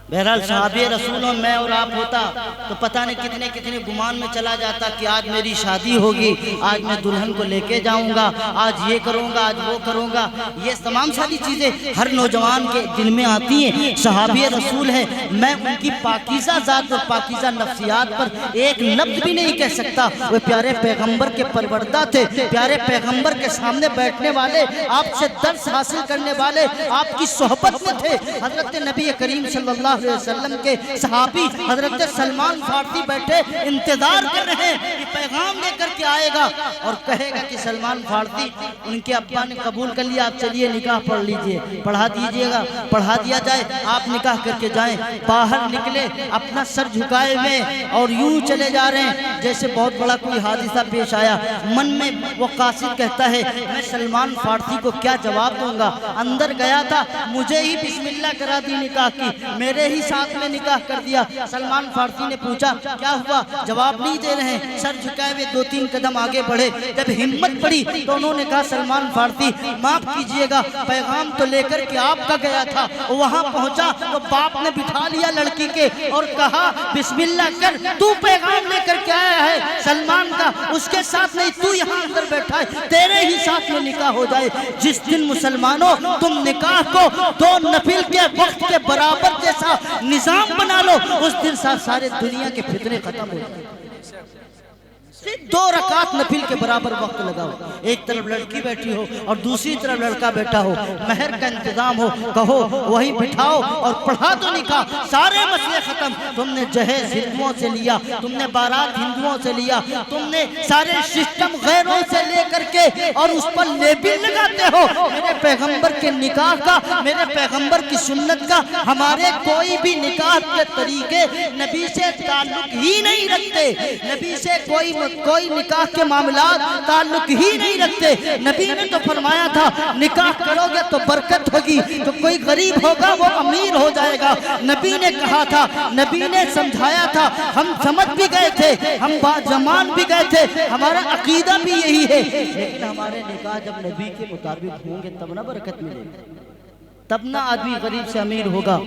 بہرحال صحابی رسولوں میں اور آپ ہوتا تو پتہ نہیں کتنے کتنے گمان میں چلا جاتا کہ آج میری شادی ہوگی، آج میں دلہن کو لے کے جاؤں گا، آج یہ کروں گا، آج وہ کروں گا۔ یہ تمام ساری چیزیں ہر نوجوان کے دل میں آتی ہیں۔ صحابی رسول ہیں، میں ان کی پاکیزہ ذات اور پاکیزہ نفسیات پر ایک لفظ بھی نہیں کہہ سکتا۔ وہ پیارے پیغمبر کے پروردہ تھے، پیارے پیغمبر کے سامنے بیٹھنے والے، آپ سے درس حاصل کرنے والے، آپ کی صحبت میں تھے۔ حضرت نبی کریم صلی اللہ علیہ وسلم کے صحابی حضرت سلمان فارسی بیٹھے انتظار کر رہے ہیں کہ پیغام لے کر کے آئے گا اور کہے گا کہ سلمان فارسی ان کے ابا نے قبول کر لیا، آپ چلیے نکاح پڑھ لیجئے، پڑھا دیجئے گا، پڑھا دیا جائے، آپ نکاح کر کے جائیں۔ باہر نکلے اپنا سر جھکائے ہوئے اور یوں چلے جا رہے ہیں جیسے بہت بڑا کوئی حادثہ پیش آیا۔ من میں وہ قاصد کہتا ہے میں سلمان فارسی کو کیا جواب دوں گا؟ اندر گیا تھا، مجھے ہی بسم اللہ کرا دی نکاح کی، میرے ہی ساتھ میں نکاح کر دیا۔ سلمان فارسی نے پوچھا کیا ہوا؟ جواب نہیں دے رہے ہیں، سر جھکائے ہوئے 2-3 قدم آگے بڑھے۔ جب ہمت پڑی تو انہوں نے کہا سلمان فارسی معاف کیجئے گا، پیغام تو لے کر کے آپ کا گیا تھا، وہاں پہنچا تو باپ نے بٹھا لیا لڑکی کے اور کہا بسم اللہ کر، تو پیغام لے کر کے آیا ہے سلمان کا، اس کے ساتھ نہیں، تو یہاں اندر بیٹھا ہے، تیرے ہی ساتھ میں نکاح ہو جائے۔ جس دن مسلمانوں تم نکاح کو 2 نفل کے وقت کے برابر جیسا نظام بنا لو، اس دن سارے دنیا کے فتنے ختم ہو جائیں۔ 2 رکعت نفل کے برابر وقت لگاؤ، ایک طرف لڑکی بیٹھی ہو اور دوسری طرف لڑکا بیٹھا ہو، مہر کا انتظام ہو، کہو وہی بٹھاؤ اور پڑھا دو نکاح، سارے مسئلے ختم۔ تم نے جہیز ہندوؤں سے لیا، تم نے بارات ہندوؤں سے لیا، تم نے سارے سسٹم غیروں سے لے کر کے اور اس پر لیبل لگاتے ہو میرے پیغمبر کے نکاح کا، میرے پیغمبر کی سنت کا۔ ہمارے کوئی بھی نکاح کے طریقے نبی سے تعلق ہی نہیں رکھتے، نبی سے کوئی نکاح کے معاملات تعلق ہی نہیں رکھتے۔ نبی نے تو فرمایا تھا نکاح کرو گے تو برکت ہوگی، تو کوئی غریب ہوگا وہ امیر ہو جائے گا۔ نبی نے کہا تھا، نبی نے سمجھایا تھا، ہم سمجھ بھی گئے تھے، ہم باجمان بھی گئے تھے، ہمارا عقیدہ بھی یہی ہے، لیکن ہمارے نکاح جب نبی کے مطابق ہوں گے تب نہ برکت ملے گی، تب نہ آدمی غریب سے امیر ہوگا۔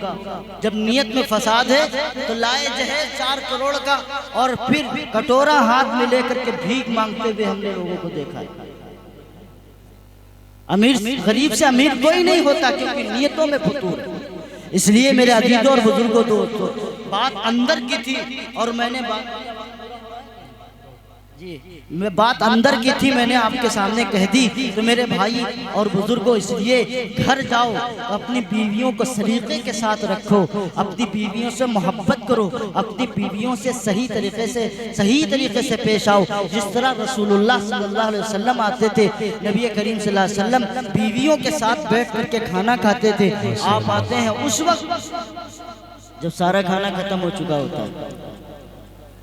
جب نیت میں فساد ہے تو لائے جہیز 4 کروڑ کا اور پھر کٹورا ہاتھ میں لے کر کے بھیک مانگتے ہوئے ہم نے لوگوں کو دیکھا ہے۔ غریب سے امیر کوئی نہیں ہوتا کیونکہ نیتوں میں فتور ہے۔ اس لیے میرے عزیزوں اور بزرگوں دوستوں، بات اندر کی تھی اور میں نے بات اندر کی تھی، میں نے آپ کے سامنے کہہ دی۔ تو میرے بھائی اور بزرگوں، اس لیے گھر جاؤ اپنی بیویوں کو سلیقے کے ساتھ رکھو، اپنی بیویوں سے محبت کرو، اپنی بیویوں سے صحیح طریقے سے پیش آؤ، جس طرح رسول اللہ صلی اللہ علیہ وسلم آتے تھے، نبی کریم صلی اللہ علیہ وسلم بیویوں کے ساتھ بیٹھ کر کے کھانا کھاتے تھے۔ آپ آتے ہیں اس وقت جب سارا کھانا ختم ہو چکا ہوتا ہے،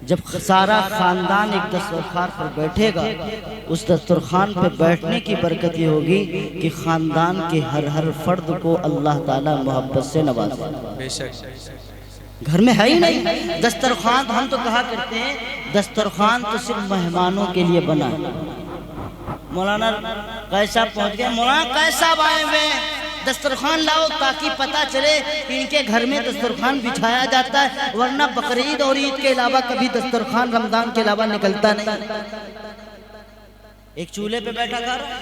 جب سارا خاندان ایک دسترخوان پر بیٹھے گا، اس دسترخوان پہ بیٹھنے کی برکت یہ ہوگی کہ خاندان کے ہر فرد کو اللہ تعالیٰ محبت سے نوازے. بے شک. گھر میں ہے ہی نہیں دسترخوان. ہم تو کہا کرتے ہیں دسترخوان تو صرف مہمانوں کے لیے بنا ہے. مولانا کیسا پہنچ گئے؟ مولانا کیسا آئے ہوئے؟ دسترخوان لاؤ تاکہ پتہ چلے کہ ان کے گھر میں دسترخوان بچھایا جاتا ہے، ورنہ بقرعید اور عید کے علاوہ کبھی دسترخوان رمضان کے علاوہ نکلتا نہیں. ایک چولہے پہ بیٹھا کھا رہا ہے،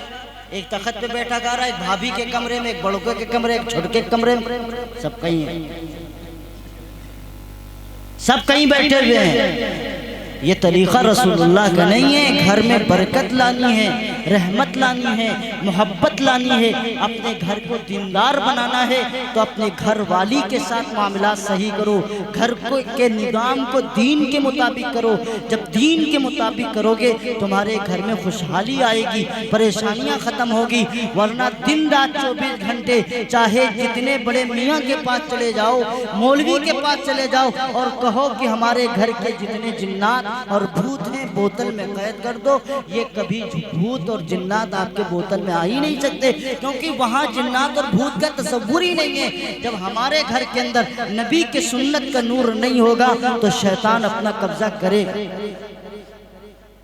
ایک تخت پہ بیٹھا کھا رہا ہے، ایک بھابھی کے کمرے میں، ایک بڑکے کے کمرے، ایک چھوٹکے کے کمرے میں، سب کہیں ہیں، سب کہیں بیٹھے ہوئے ہیں. یہ طریقہ رسول اللہ کا نہیں ہے. گھر میں برکت لانی ہے، رحمت لانی ہے، محبت لانی ہے، اپنے گھر کو دیندار بنانا ہے تو اپنے گھر والی کے ساتھ معاملات صحیح کرو. گھر کے نظام کو دین کے مطابق کرو. جب دین کے مطابق کرو گے تمہارے گھر میں خوشحالی آئے گی، پریشانیاں ختم ہوگی. ورنہ دن رات 24 گھنٹے چاہے جتنے بڑے میاں کے پاس چلے جاؤ، مولوی کے پاس چلے جاؤ اور کہو کہ ہمارے گھر کے جتنے جنات اور بھوت ہیں بوتل میں قید کر دو، یہ کبھی بھوت اور جنات آپ کے بوتل میں آ ہی نہیں سکتے، کیونکہ وہاں جنات اور بھوت کا تصور ہی نہیں ہے. جب ہمارے گھر کے اندر نبی کے سنت کا نور نہیں ہوگا تو شیطان اپنا قبضہ کرے.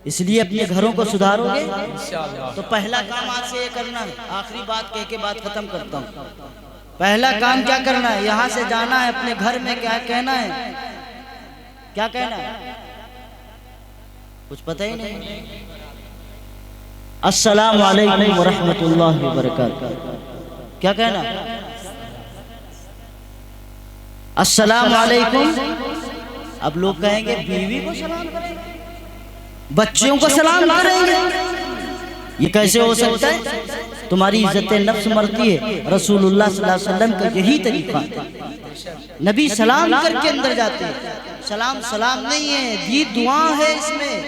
اس لیے اپنے گھروں کو سدھارو گے تو پہلا کام آج سے یہ کرنا ہے. آخری بات کہہ کے بات ختم کرتا ہوں. پہلا کام کیا کرنا ہے؟ یہاں سے جانا ہے، اپنے گھر میں کیا کہنا ہے؟ کیا کہنا ہے؟ کچھ پتہ ہی نہیں. السلام علیکم ورحمت اللہ وبرکاتہ. کیا کہنا؟ السلام علیکم. اب لوگ کہیں گے بیوی کو سلام کریں گے، بچوں کو سلام کریں گے، یہ کیسے ہو سکتا ہے؟ تمہاری عزت نفس مرتی ہے. رسول اللہ صلی اللہ علیہ وسلم کا یہی طریقہ ہے. نبی سلام کر کے اندر جاتے ہیں. سلام نہیں ہے، یہ دعا ہے. اس میں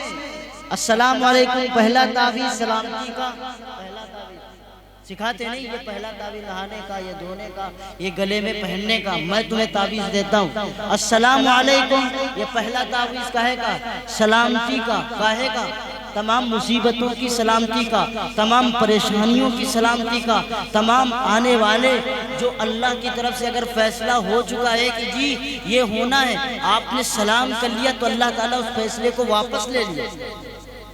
السلام علیکم پہلا تعویذ سلامتی کا، پہلا تعویذ سکھاتے نہیں. یہ پہلا تعویذ نہانے کا، یہ دھونے کا، یہ گلے میں پہننے کا. میں تمہیں تعویذ دیتا ہوں. السلام علیکم یہ پہلا تعویذ کہے گا سلامتی کا، کہے گا تمام مصیبتوں کی سلامتی کا، تمام پریشانیوں کی سلامتی کا، تمام آنے والے جو اللہ کی طرف سے اگر فیصلہ ہو چکا ہے کہ جی یہ ہونا ہے، آپ نے سلام کر لیا تو اللہ تعالیٰ اس فیصلے کو واپس لے لیا.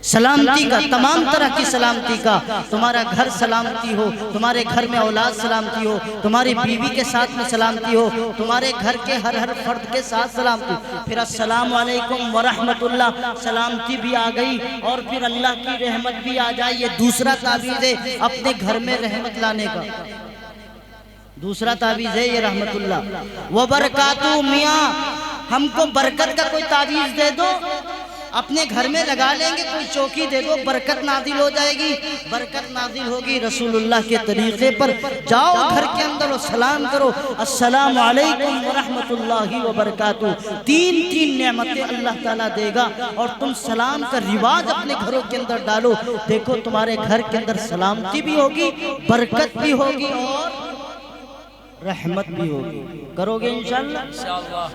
سلامتی کا، تمام طرح کی سلامتی کا. تمہارا گھر سلامتی ہو، تمہارے گھر میں اولاد سلامتی ہو، تمہاری بیوی کے ساتھ میں سلامتی ہو، تمہارے گھر کے ہر فرد کے ساتھ سلامتی. پھر السلام علیکم ورحمت اللہ، سلامتی بھی آ گئی اور پھر اللہ کی رحمت بھی آ جائے. یہ دوسرا تعویذ ہے اپنے گھر میں رحمت لانے کا. دوسرا تعویذ ہے یہ رحمت اللہ وبرکاتہ. میاں ہم کو برکت کا کوئی تعویذ دے دو، اپنے گھر میں لگا لیں گے. کوئی چوکی دے دو، برکت نازل ہو جائے گی. برکت نازل ہوگی رسول اللہ کے طریقے پر. جاؤ گھر کے اندر اور سلام کرو، السلام علیکم ورحمت اللہ وبرکاتہ. تین نعمتیں اللہ تعالیٰ دے گا اور تم سلام کا رواج اپنے گھروں کے اندر ڈالو. دیکھو تمہارے گھر کے اندر سلامتی بھی ہوگی، برکت بھی ہوگی اور رحمت بھی ہوگی. کرو گے انشاءاللہ؟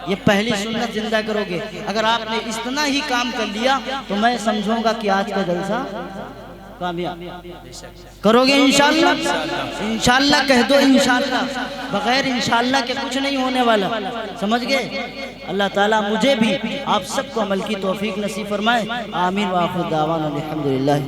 یہ پہلی سنت زندہ کرو گے. اگر آپ نے اتنا ہی کام کر لیا تو میں سمجھوں گا کہ آج کا جلسہ کامیاب. کرو گے انشاءاللہ؟ انشاءاللہ کہہ دو. انشاءاللہ بغیر انشاءاللہ کے کچھ نہیں ہونے والا. سمجھ گئے؟ اللہ تعالیٰ مجھے بھی آپ سب کو عمل کی توفیق نصیب فرمائے. آمین. وآخر دعوانا الحمدللہ.